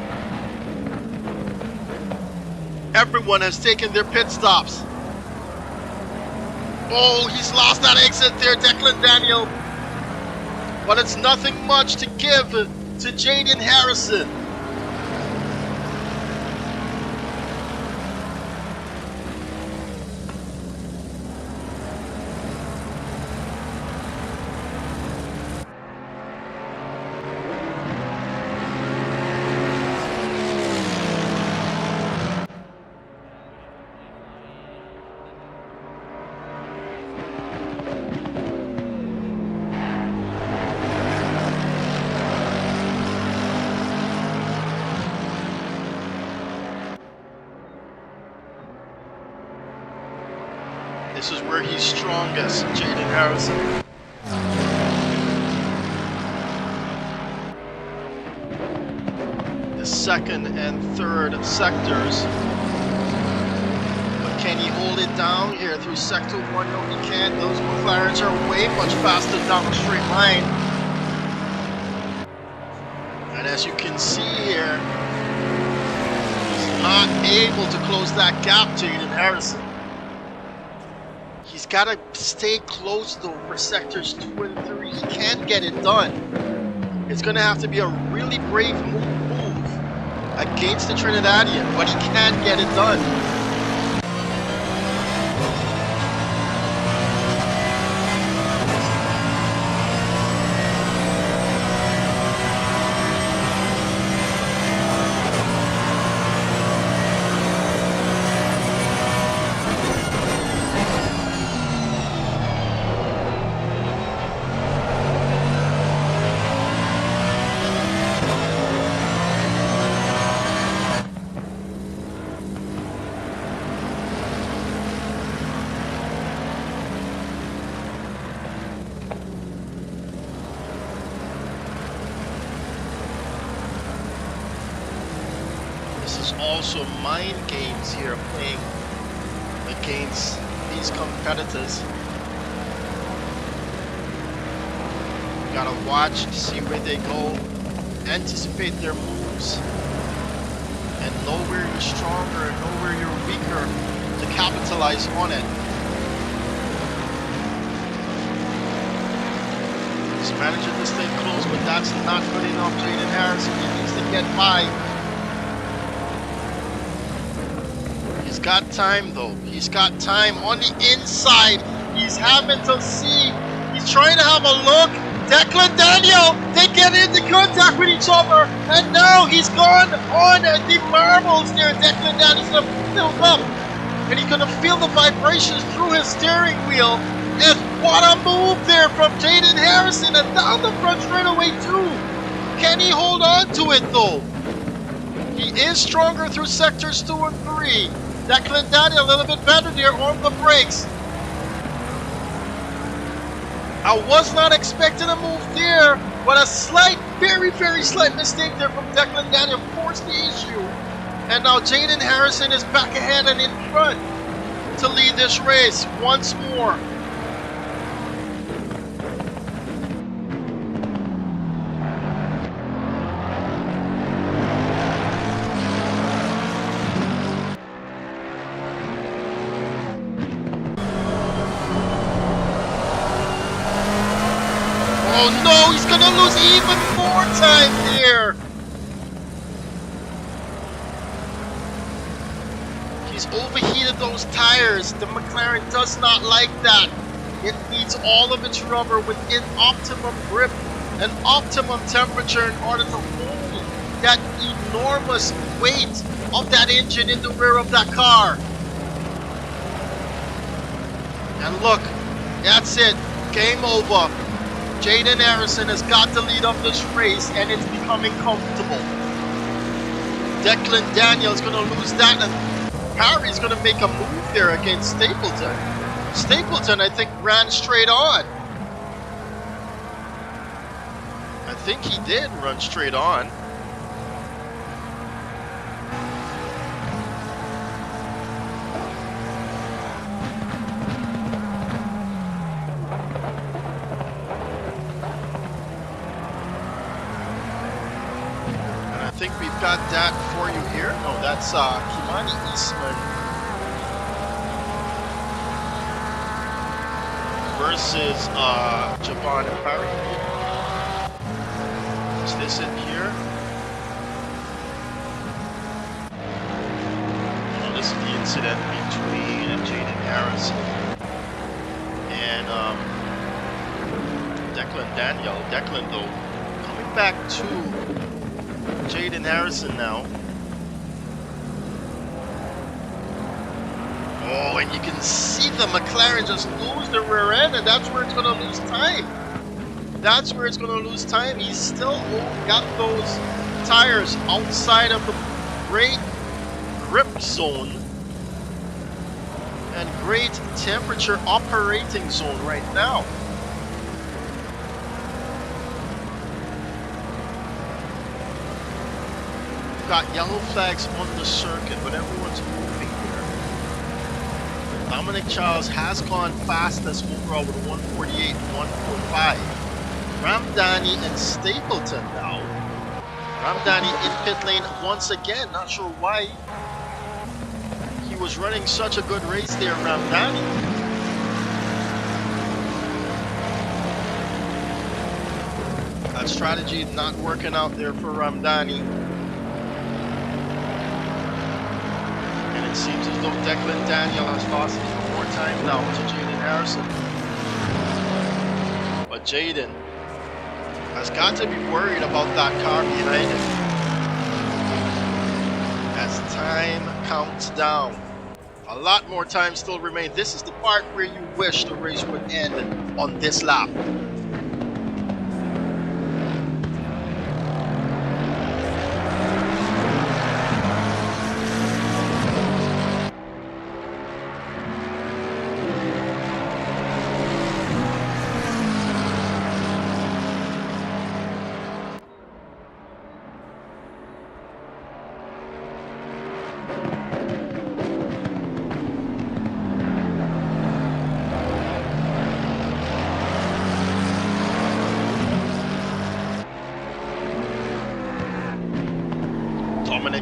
Everyone has taken their pit stops. Oh, he's lost that exit there, Declan Daniel. But it's nothing much to give to Jaden Harrison. This is where he's strongest, Jaden Harrison. The second and third sectors. But can he hold it down here through sector 1? No, he can't. Those McLarens are way much faster down the straight line. And as you can see here, he's not able to close that gap to Jaden Harrison. He's got to stay close though for sectors 2 and 3. He can't get it done. It's going to have to be a really brave move against the Trinidadian, but he can't get it done. Also mind games here, playing against these competitors. You gotta watch to see where they go, anticipate their moves, and know where you're stronger and know where you're weaker to capitalize on it. He's managing to stay close, but that's not good enough. Jaden Harrison, he needs to get by. He's got time though. He's got time on the inside. He's having to see. He's trying to have a look. Declan Daniel, they get into contact with each other, and now he's gone on the marbles there. Declan Daniel's gonna fill up, and he's gonna feel the vibrations through his steering wheel. And what a move there from Jaden Harrison, and down the front straightaway too. Can he hold on to it though? He is stronger through sectors 2 and 3. Declan Daniel a little bit better there on the brakes. I was not expecting a move there, but a slight, very, very slight mistake there from Declan Daniel forced the issue. And now Jaden Harrison is back ahead and in front to lead this race once more. Oh no, he's gonna lose even more time here. He's overheated those tires. The McLaren does not like that. It needs all of its rubber within optimum grip and optimum temperature in order to hold that enormous weight of that engine in the rear of that car. And look, that's it. Game over. Jaden Harrison has got the lead of this race, and it's becoming comfortable. Declan Daniel is going to lose that, and Harry's going to make a move there against Stapleton. Stapleton, I think, ran straight on. I think he did run straight on. I think we've got that for you here. No, that's Kimani Eastman versus Javon and Parry. Is this it here? No, this is the incident between Jaden Harrison and Declan Daniel. Declan, though, coming back to Jaden Harrison now. Oh, and you can see the McLaren just lose the rear end, and that's where it's going to lose time. That's where it's going to lose time. He's still got those tires outside of the great grip zone. and great temperature operating zone right now. Got yellow flags on the circuit, but everyone's moving here. Dominic Charles has gone fastest overall with 148, 145. Ramdani and Stapleton now. Ramdani in pit lane once again. Not sure why he was running such a good race there, Ramdani. That strategy not working out there for Ramdani. It seems as though Declan Daniel has lost a few more time now to Jaden Harrison. But Jaden has got to be worried about that car behind him. As time counts down, a lot more time still remains. This is the part where you wish the race would end on this lap.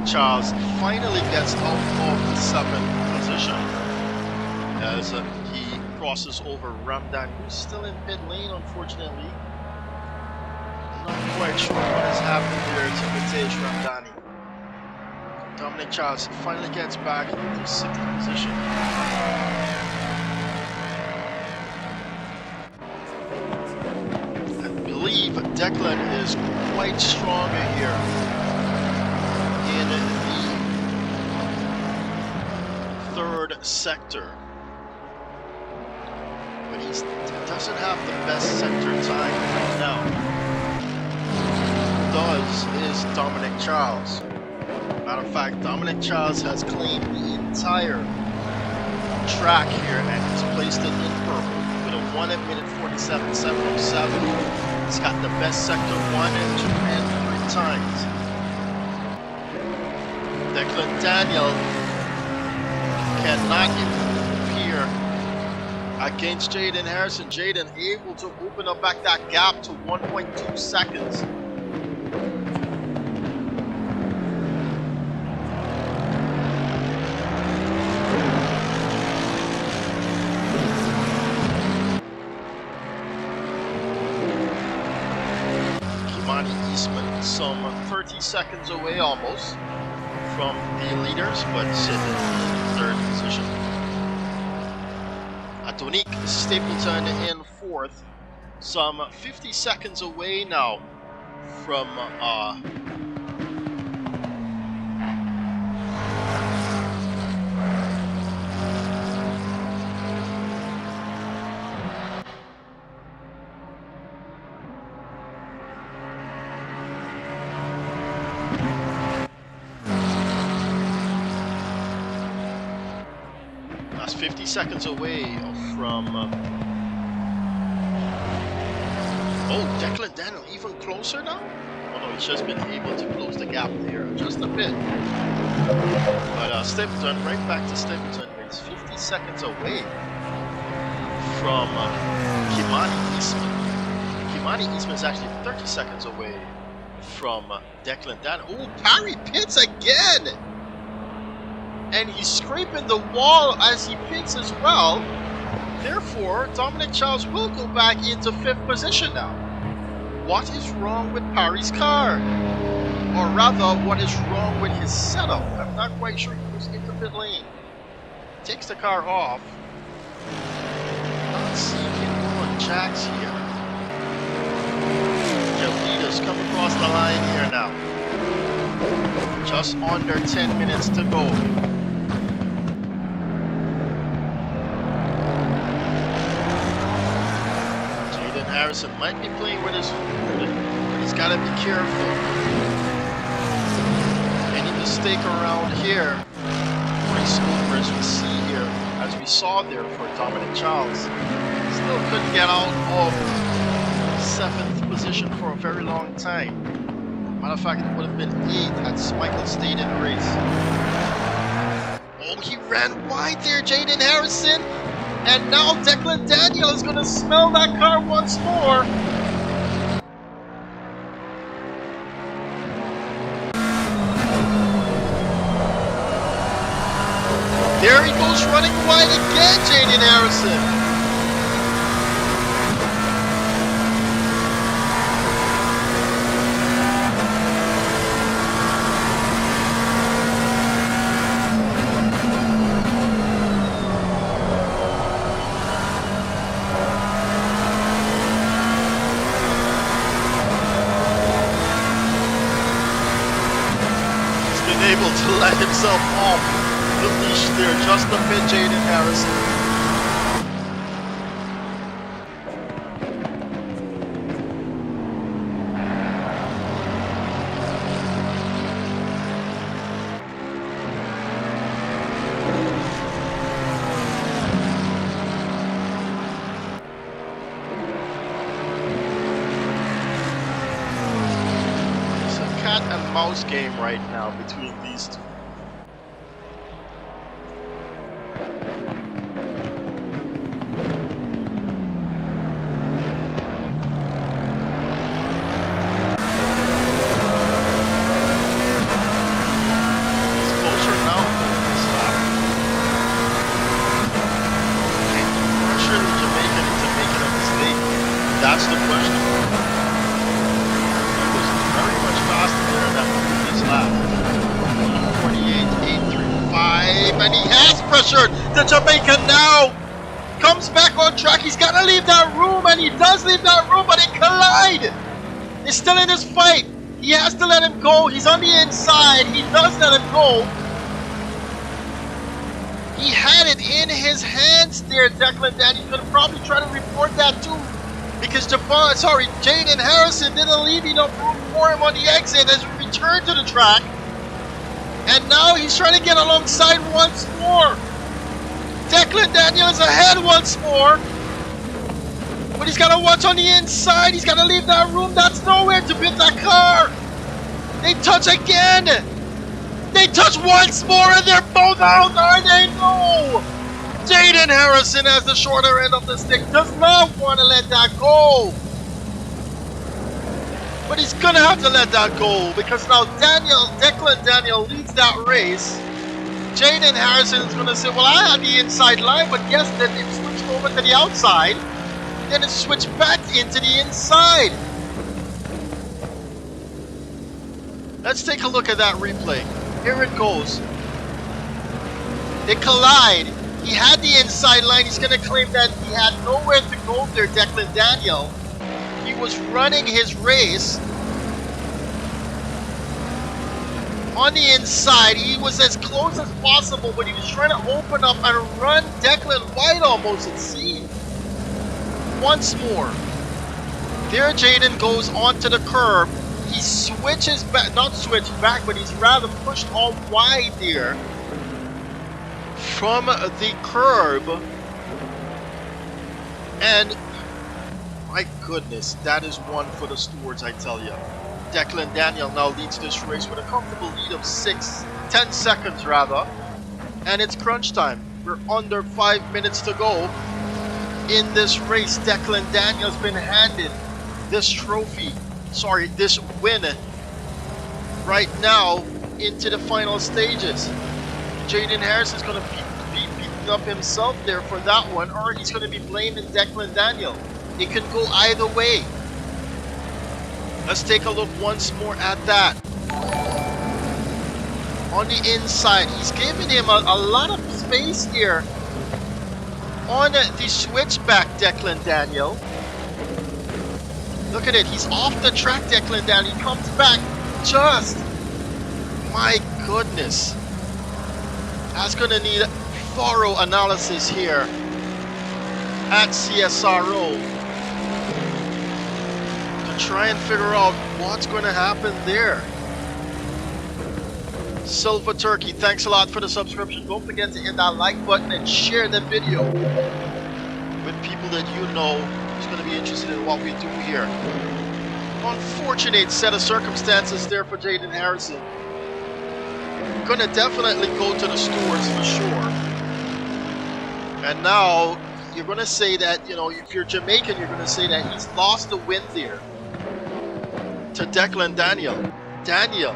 Charles finally gets out of the 7th position as he crosses over Ramdan, who's still in pit lane, unfortunately. Not quite sure what is happening there to Mitesh Ramdani. Dominic Charles finally gets back into 6th position. I believe Declan is quite stronger here in the 3rd sector, but he doesn't have the best sector time right now. Does is Dominic Charles. Matter of fact, Dominic Charles has claimed the entire track here and he's placed it in purple with a 1:47.707. He's got the best sector 1 and 2 and 3 times. Declan Daniel cannot interfere against Jaden Harrison. Jaden able to open up back that gap to 1.2 seconds. Kimani Eastman some 30 seconds away almost from the leaders, but sitting in 3rd position. Atonik Stapleton in 4th, some 50 seconds away now from that's 50 seconds away from oh, Declan Daniel even closer now? Oh no, he's just been able to close the gap there just a bit. But Stapleton, right back to Stapleton, is 50 seconds away from Kimani Eastman. Kimani Eastman is actually 30 seconds away from Declan Daniel. Oh, Parry pits again! And he's scraping the wall as he pits as well. Therefore, Dominic Charles will go back into 5th position now. What is wrong with Parry's car? Or rather, what is wrong with his setup? I'm not quite sure. He goes into pit lane. Takes the car off. Not seeing him go on jacks here. Jalida's come across the line here now. Just under 10 minutes to go. Harrison might be playing with his foot, but he's got to be careful. Any mistake around here, race over as we see here, as we we saw there for Dominic Charles. Still couldn't get out of 7th position for a very long time. Matter of fact, it would have been 8th had Michael stayed in the race. Oh, he ran wide there, Jaden Harrison. And now Declan Daniel is going to smell that car once more. There he goes running wide again, Jaden Harrison. Able to let himself off the leash there just a bit, Jaden Harrison. It's a cat and mouse game right now between these two. That's the question. He was very much faster there in that previous lap. 48.835, and he has pressured the Jamaican now. Comes back on track. He's got to leave that room, and he does leave that room, but they collide. They're still in this fight. He has to let him go. He's on the inside. He does let him go. He had it in his hands there, Declan Daniel. You could probably try to report that too. Because Jaden Harrison didn't leave enough room for him on the exit as we return to the track. And now he's trying to get alongside once more. Declan Daniel is ahead once more. But he's got to watch on the inside. He's got to leave that room. That's nowhere to beat that car. They touch again. They touch once more and they're both out, are they? No! Jaden Harrison has the shorter end of the stick, does not want to let that go. But he's going to have to let that go because now Declan Daniel leads that race. Jaden Harrison is going to say, well, I had the inside line, but yes, then it switched over to the outside. Then it switched back into the inside. Let's take a look at that replay. Here it goes. They collide. He had the inside line. He's going to claim that he had nowhere to go there, Declan Daniel. He was running his race on the inside. He was as close as possible, but he was trying to open up and run Declan wide almost, it seemed. Once more. There Jaden goes onto the curb. He switches back, not switched back, but he's rather pushed all wide there. From the curb, and my goodness, that is one for the stewards, I tell you. Declan Daniel now leads this race with a comfortable lead of 10 seconds rather, and it's crunch time. We're under 5 minutes to go in this race. Declan Daniel's been handed this this win right now into the final stages. Jaden Harrison's going to be beating up himself there for that one, or he's going to be blaming Declan Daniel. It can go either way. Let's take a look once more at that. On the inside, he's giving him a lot of space here. On the switchback, Declan Daniel. Look at it, he's off the track, Declan Daniel. He comes back just. My goodness. That's going to need thorough analysis here at CSRO to try and figure out what's going to happen there. Silver Turkey, thanks a lot for the subscription. Don't forget to hit that like button and share the video with people that you know who's going to be interested in what we do here. Unfortunate set of circumstances there for Jaden Harrison. Gonna definitely go to the stores for sure. And now you're gonna say that, you know, if you're Jamaican, you're gonna say that he's lost the win there to Declan Daniel. Daniel,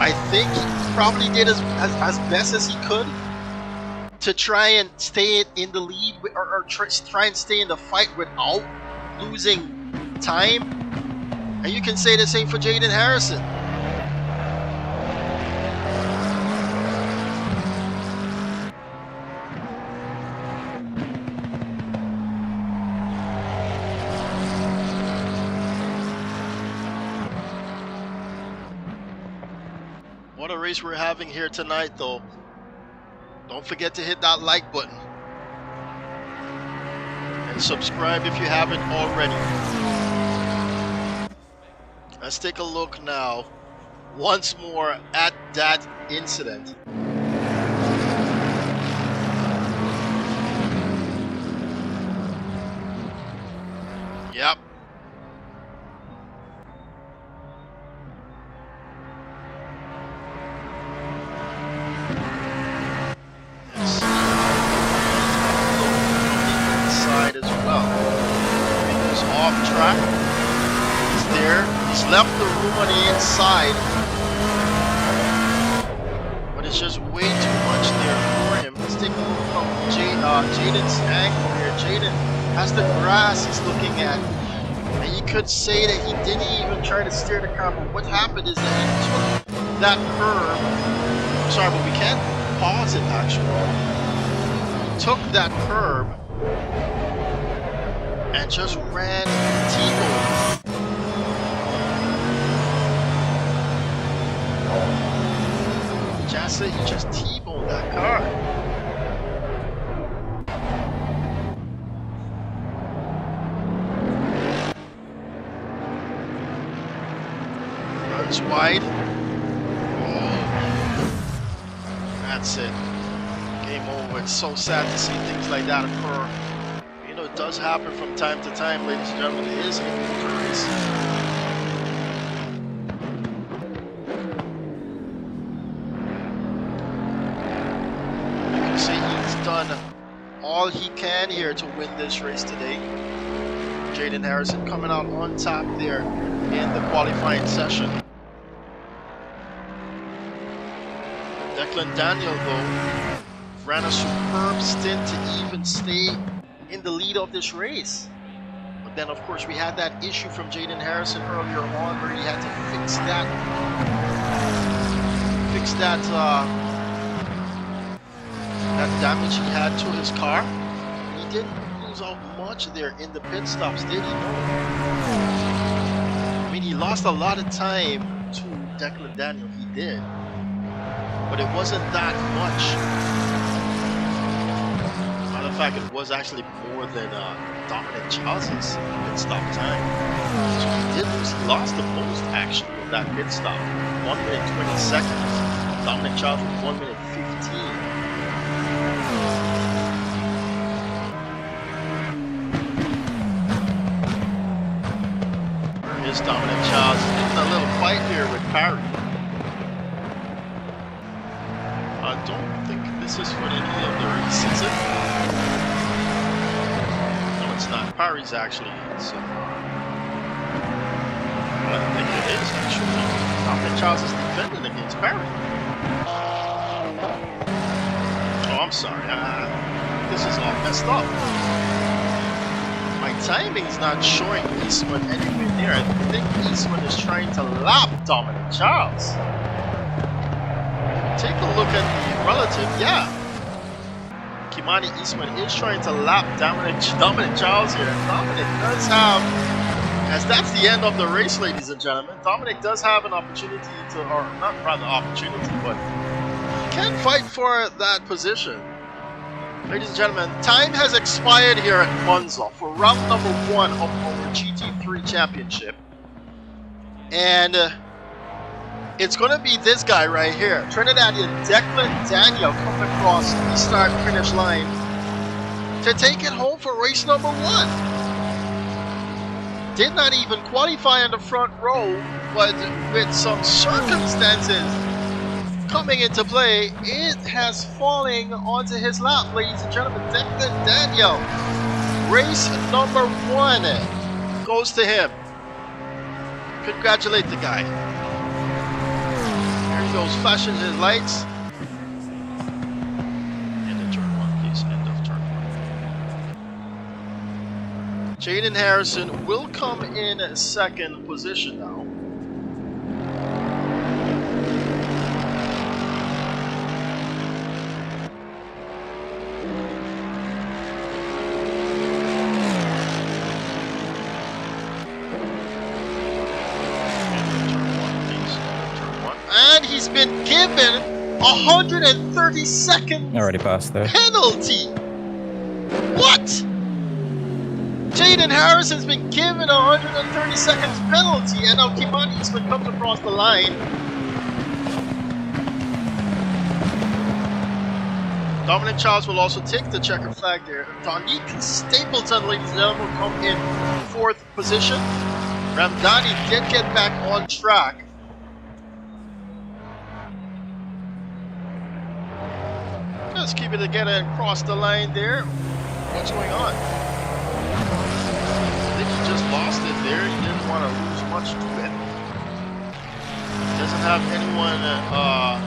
I think he probably did as best as he could to try and stay in the lead, or try and stay in the fight without losing time. And you can say the same for Jaden Harrison. What a race we're having here tonight, though. Don't forget to hit that like button and subscribe if you haven't already. Let's take a look now once more at that incident. Yep. Inside as well. He's off track. He's there. He's left the room on the inside, but it's just way too much there for him. Let's take a look from Jaden's angle here. Jaden has the grass he's looking at, and you could say that he didn't even try to steer the car, but what happened is that he took that curve. Sorry, but we can't pause it actually. He took that curve and just ran T-bone. Just say he just T-boned that car. Runs wide. Oh, that's it. Game over. It's so sad to see things like that occur. You know, it does happen from time to time, ladies and gentlemen. It is a motor race. Done all he can here to win this race today. Jaden Harrison coming out on top there in the qualifying session. Declan Daniel, though, ran a superb stint to even stay in the lead of this race. But then, of course, we had that issue from Jaden Harrison earlier on where he had to fix that damage he had to his car. He didn't lose out much there in the pit stops, did he? I mean, he lost a lot of time to Declan Daniel, he did, but it wasn't that much. Matter of fact, it was actually more than Dominic Charles's pit stop time. So he did lose, he lost the most actually with that pit stop. 1 minute 20 seconds. Dominic Charles was 1 minute 15. Here's Dominic Charles in a little fight here with Parry. I don't think this is for any of the race, is it? No, it's not. Parry's actually in, so I think it is actually. Dominic Charles is defending against Parry. Oh, I'm sorry. This is all messed up. My timing's not showing Eastman anywhere near. I think Eastman is trying to lap Dominic Charles. Take a look at the relative. Yeah, Kimani Eastman is trying to lap Dominic Charles here. Dominic does have, as that's the end of the race, ladies and gentlemen. Dominic does have an opportunity to, or not rather opportunity, but he can fight for that position. Ladies and gentlemen, time has expired here at Monza for round number 1 of our GT3 championship. And it's going to be this guy right here. Trinidadian Declan Daniel coming across the start-finish line to take it home for race number 1. Did not even qualify in the front row, but with some circumstances coming into play, it has fallen onto his lap, ladies and gentlemen. Declan Daniel, race number 1 goes to him. Congratulate the guy. Here he goes, flashing his lights. End of turn 1, please. End of turn 1. Jaden Harrison will come in second position now. And he's been given 130-second Already passed though. penalty. What? Jaden Harrison's been given 130 seconds penalty, and now Kimani Eastman comes across the line. Dominic Charles will also take the checkered flag there. Donique Stapleton, ladies and gentlemen, will come in 4th position. Ramdani did get back on track. Just keep it together and cross the line there. What's going on? I think he just lost it there. He didn't want to lose much to it. Doesn't have anyone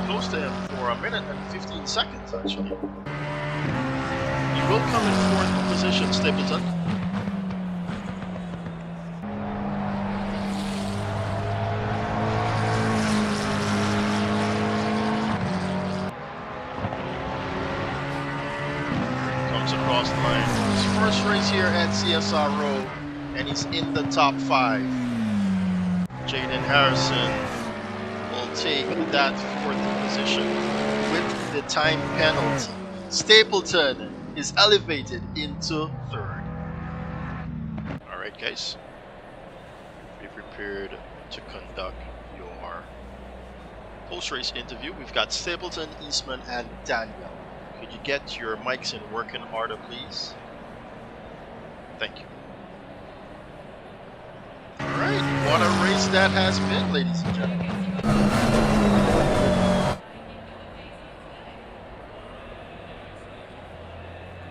close to him for a minute and 15 seconds actually. He will come in 4th position, Stapleton. Across the line. His first race here at CSRO, and he's in the top 5. Jaden Harrison will take that 4th position with the time penalty. Stapleton is elevated into 3rd. Alright guys, be prepared to conduct your post-race interview. We've got Stapleton, Eastman, and Daniel. Could you get your mics in working order, please? Thank you. Alright, what a race that has been, ladies and gentlemen.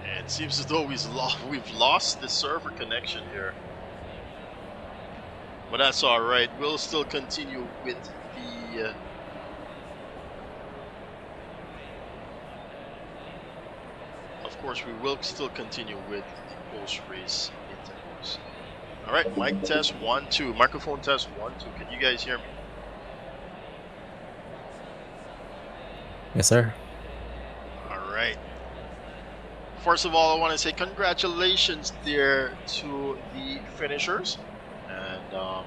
And it seems as though we've lost the server connection here. But that's alright, we'll still continue with the of course, we will still continue with the post-race interviews. Alright, mic test 1, 2. Microphone test 1, 2. Can you guys hear me? Yes, sir. Alright. First of all, I want to say congratulations there to the finishers. And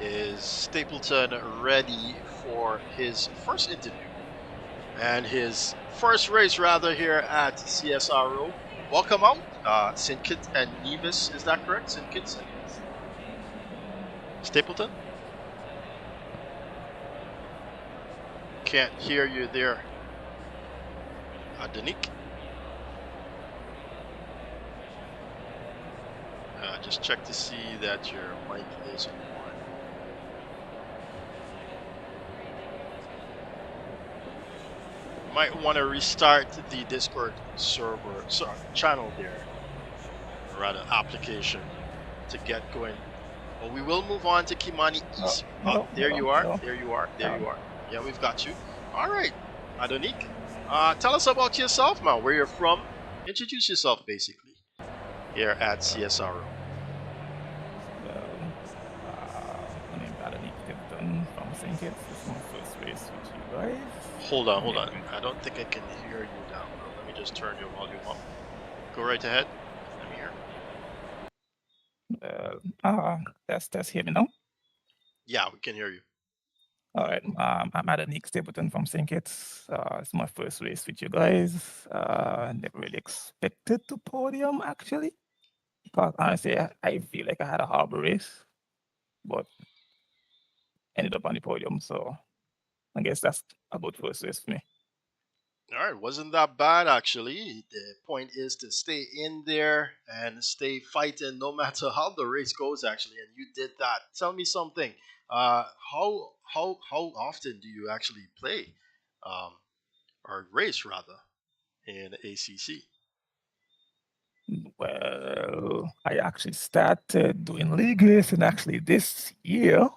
is Stapleton ready for his first interview? And his first race rather here at CSRO. Welcome out, St. Kitts and Nevis, is that correct? St. Kitts and Nevis. Stapleton? Can't hear you there. Danique? Just check to see that your mic is on. Might want to restart the Discord server, channel there, or rather application, to get going. But we will move on to Kimani East. There you are. There you are. Yeah, we've got you. All right, Adonique, tell us about yourself, man. Where you're from? Introduce yourself, basically, here at CSRO. My name is Adonique Tipton from St. Kitts. This is my first race with you guys. Hold on. I don't think I can hear you down. Let me just turn your volume up. Go right ahead. Let me hear. That's hear me now. Yeah, we can hear you. All right. I'm Adonique Stapleton from St. Kitts. It's my first race with you guys. Never really expected to podium actually, because honestly, I feel like I had a horrible race, but ended up on the podium. So I guess that's about first race for me. All right, wasn't that bad actually. The point is to stay in there and stay fighting no matter how the race goes actually, and you did that. Tell me something. How often do you actually play, um, or race rather, in ACC? Well, I actually started doing league racing actually this year.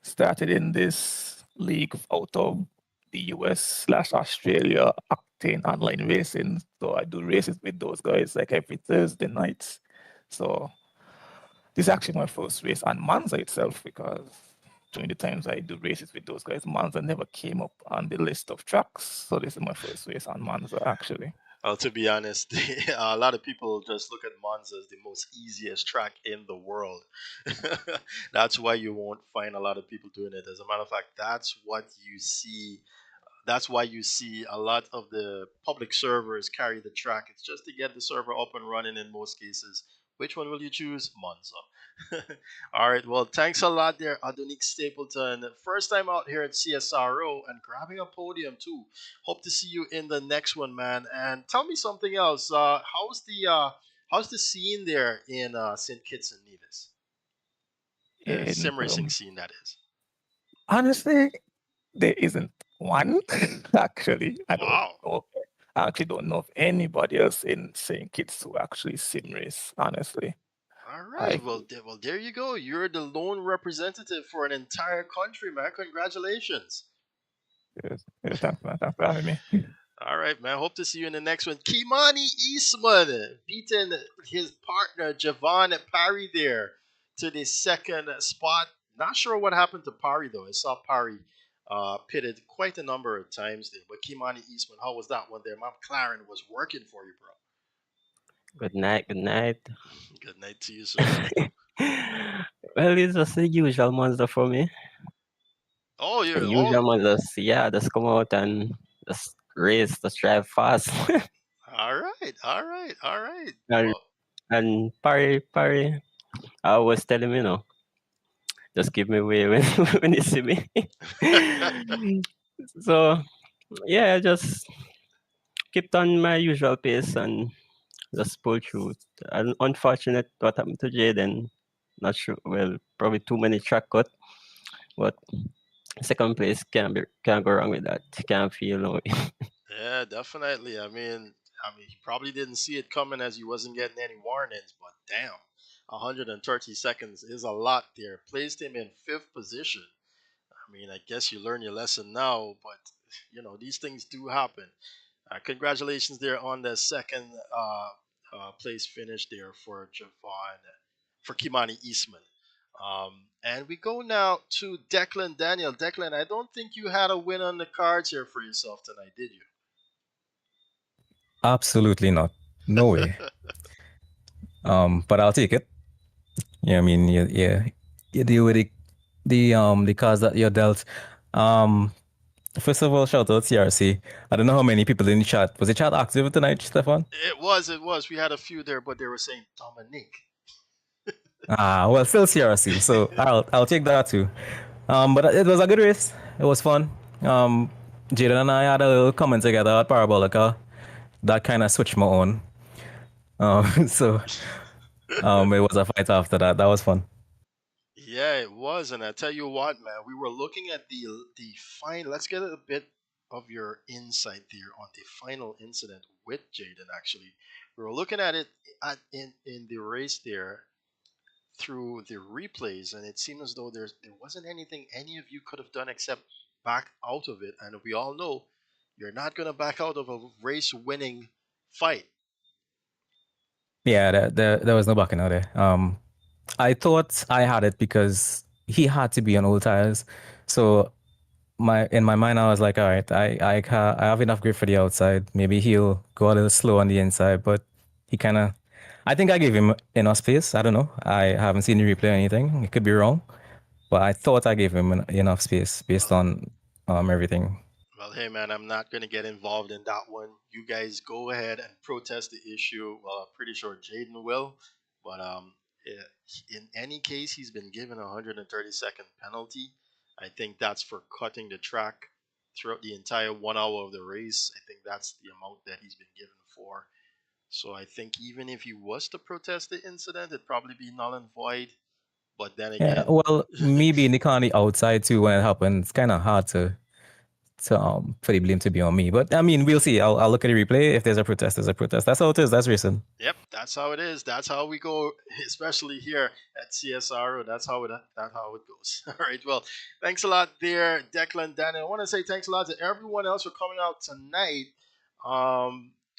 Started in this league out of the US/Australia, Octane Online Racing. So I do races with those guys like every Thursday night. So this is actually my first race on Monza itself, because during the times I do races with those guys, Monza never came up on the list of tracks. So this is my first race on Monza actually. Well, to be honest, a lot of people just look at Monza as the most easiest track in the world. That's why you won't find a lot of people doing it. As a matter of fact, that's why you see a lot of the public servers carry the track. It's just to get the server up and running in most cases. Which one will you choose? Monza. All right. Well, thanks a lot there, Adonik Stapleton. First time out here at CSRO and grabbing a podium too. Hope to see you in the next one, man. And tell me something else. How's the scene there in St. Kitts and Nevis? The And sim racing scene, that is. honestly, there isn't one actually. Wow. I actually don't know of anybody else in St. Kitts who actually sim race, honestly. All right. I Well, there you go. You're the lone representative for an entire country, man. Congratulations. yes, yeah, thanks, man. Thanks for having me. All right, man. Hope to see you in the next one. Kimani Eastman beating his partner Javon Parry there to the second spot. Not sure what happened to Parry though. I saw Parry pitted quite a number of times there. But Kimani Eastman, how was that one there? My McLaren was working for you, bro. Good night, good night. Good night to you, sir. Well, it's just the usual Monza for me. Oh, The you're usual Monza, yeah, just come out and just race, just drive fast. all right, all right, all right. and, Well, and Parry, I was telling him, just give me away when, when you see me. So, yeah, I just kept on my usual pace and just pull through. And unfortunate what happened to Jaden. Not sure. Well, probably too many track cut, but second place can't go wrong with that. Can't feel no. yeah, definitely. I mean, he probably didn't see it coming as he wasn't getting any warnings. But damn, 130 seconds is a lot there. Placed him in fifth position. I mean, I guess you learn your lesson now, but these things do happen. Congratulations there on the second place finish there for Javon, for Kimani Eastman. And we go now to Declan Daniel. Declan, I don't think you had a win on the cards here for yourself tonight, did you? Absolutely not. No way. But I'll take it. Yeah, I mean, you deal with the cards that you're dealt. Um, First of all, shout out CRC. I don't know how many people in the chat. Was the chat active tonight, Stefan? It was. We had a few there, but they were saying Dominique. Well, still CRC. So I'll take that too. But it was a good race. It was fun. Jaden and I had a little comment together at Parabolica. That kind of switched my own. So it was a fight after that. That was fun. Yeah, it was, and I tell you what, man, we were looking at the final. Let's get a bit of your insight there on the final incident with Jaden. Actually, we were looking at it in the race there through the replays, and it seemed as though there wasn't anything any of you could have done except back out of it. And we all know you're not gonna back out of a race-winning fight. Yeah, there was no backing out there. I thought I had it because he had to be on old tires. So in my mind, I was like, all right, I have enough grip for the outside. Maybe he'll go a little slow on the inside, but he kind of. I think I gave him enough space. I don't know. I haven't seen the replay or anything. It could be wrong, but I thought I gave him enough space based on everything. Well, hey man, I'm not gonna get involved in that one. You guys go ahead and protest the issue. Well, I'm pretty sure Jaden will, but in any case, he's been given a 130-second penalty. I think that's for cutting the track throughout the entire 1 hour of the race. I think that's the amount that he's been given for. So I think even if he was to protest the incident, it'd probably be null and void. But then again, Yeah, well, me being on the outside too when it happened, it's kind of hard to for the blame to be on me. But I mean, we'll see. I'll look at the replay. If there's a protest, there's a protest. That's how it is. That's racing. Yep, that's how it is. That's how we go, especially here at CSRO. That's how it goes. All right. Well, thanks a lot there, Declan, Daniel. I want to say thanks a lot to everyone else for coming out tonight.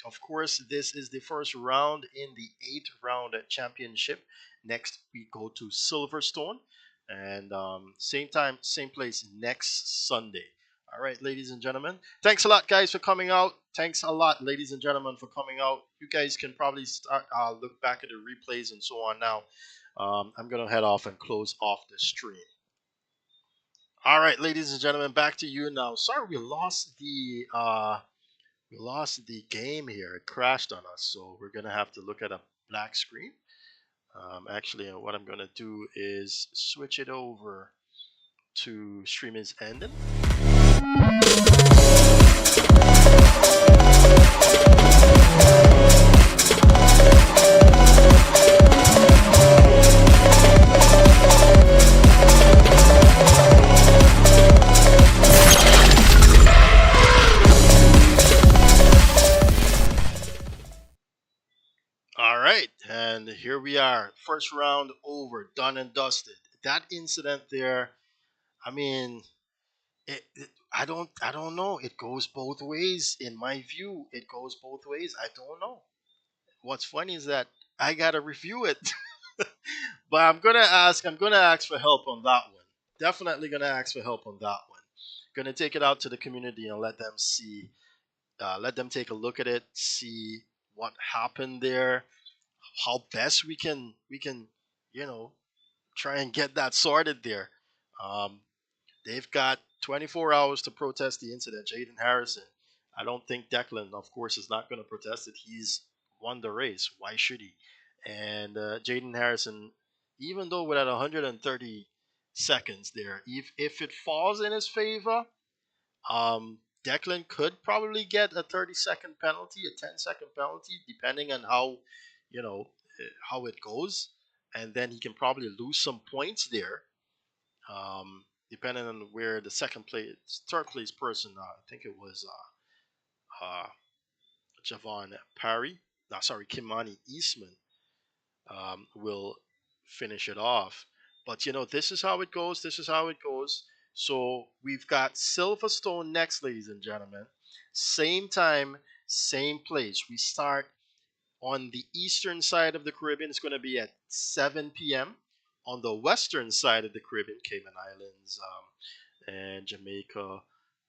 Of course, this is the first round in the 8-round championship. Next, we go to Silverstone, and same time, same place next Sunday. All right, ladies and gentlemen. Thanks a lot, guys, for coming out. Thanks a lot, ladies and gentlemen, for coming out. You guys can probably start look back at the replays and so on now. I'm going to head off and close off the stream. All right, ladies and gentlemen, back to you now. Sorry, we lost the game here. It crashed on us, so we're going to have to look at a black screen. Actually, what I'm going to do is switch it over to stream is ending. All right, and here we are. First round over, done and dusted. That incident there, I mean, I don't know. It goes both ways. In my view, it goes both ways. I don't know. What's funny is that I gotta review it, but I'm gonna ask for help on that one. Definitely gonna ask for help on that one. Gonna take it out to the community and let them see, let them take a look at it, see what happened there, how best we can try and get that sorted there. They've got 24 hours to protest the incident. Jaden Harrison, I don't think Declan, of course, is not going to protest it. He's won the race. Why should he? And Jaden Harrison, even though we're at 130 seconds there, if it falls in his favor, Declan could probably get a 30-second penalty, a 10-second penalty, depending on how it goes. And then he can probably lose some points there. Depending on where the third place person, I think it was Javon Parry, Kimani Eastman, will finish it off. But this is how it goes. This is how it goes. So we've got Silverstone next, ladies and gentlemen. Same time, same place. We start on the eastern side of the Caribbean. It's going to be at 7 p.m. On the western side of the Caribbean, Cayman Islands and Jamaica,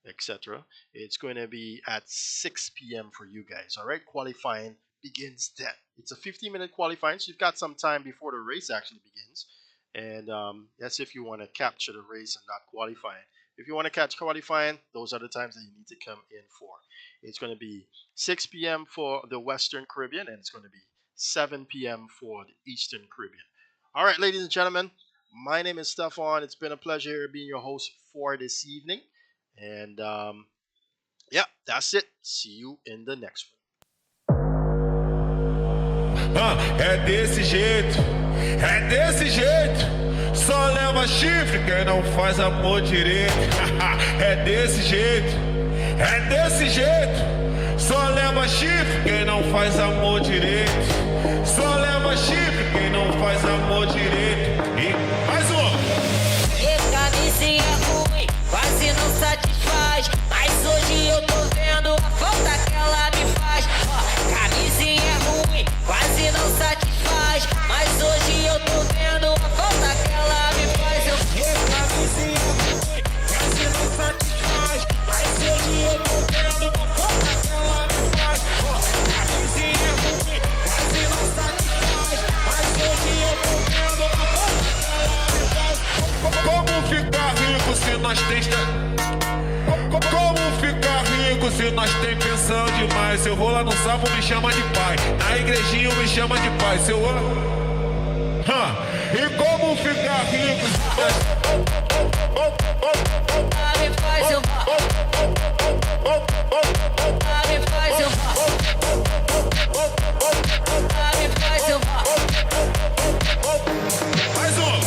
etc., it's going to be at 6 p.m. for you guys. All right, qualifying begins then. It's a 15-minute qualifying, so you've got some time before the race actually begins. And that's if you want to capture the race and not qualifying. If you want to catch qualifying, those are the times that you need to come in for. It's going to be 6 p.m. for the Western Caribbean, and it's going to be 7 p.m. for the Eastern Caribbean. All right, ladies and gentlemen, my name is Stefan. It's been a pleasure being your host for this evening. And yeah, that's it. See you in the next one. É desse jeito, só leva chifre quem não faz amor direito. É desse jeito, só leva chifre quem não faz amor direito. Só leva chifre quem não faz amor direito. E mais um. Camisinha ruim, quase não satisfaz. Mas hoje eu tô vendo a falta que ela me faz. Camisinha ruim, quase não satisfaz. Mas hoje eu tô vendo a falta que ela me faz. Camisinha ruim, quase não satisfaz. Mas hoje eu tô vendo a falta que ela me faz. Camisinha ruim, quase não satisfaz. Mas hoje eu tô vendo a falta que ela me faz. Como ficar rico se nós Como ficar rico se nós tem pensão demais? Se eu vou lá no sapo, me chama de pai. Na igrejinha, me chama de pai. Se eu E como ficar rico se nós me faz eu me faz eu me faz eu Mais um.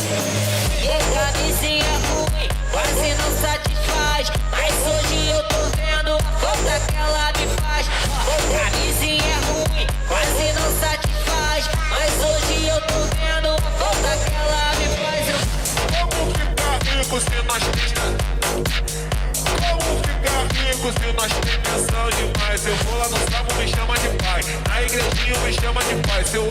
camisinha ruim, quase não satisfaz. Mas hoje eu tô vendo a falta que ela me faz. Camisinha ruim, quase não satisfaz. Mas hoje eu tô vendo a falta que ela me faz. Como ficar rico se nós Como ficar rico se nós tem pensão demais? Eu vou lá no sábado, me chama de pai. Na igrejinha me chama de pai. Seu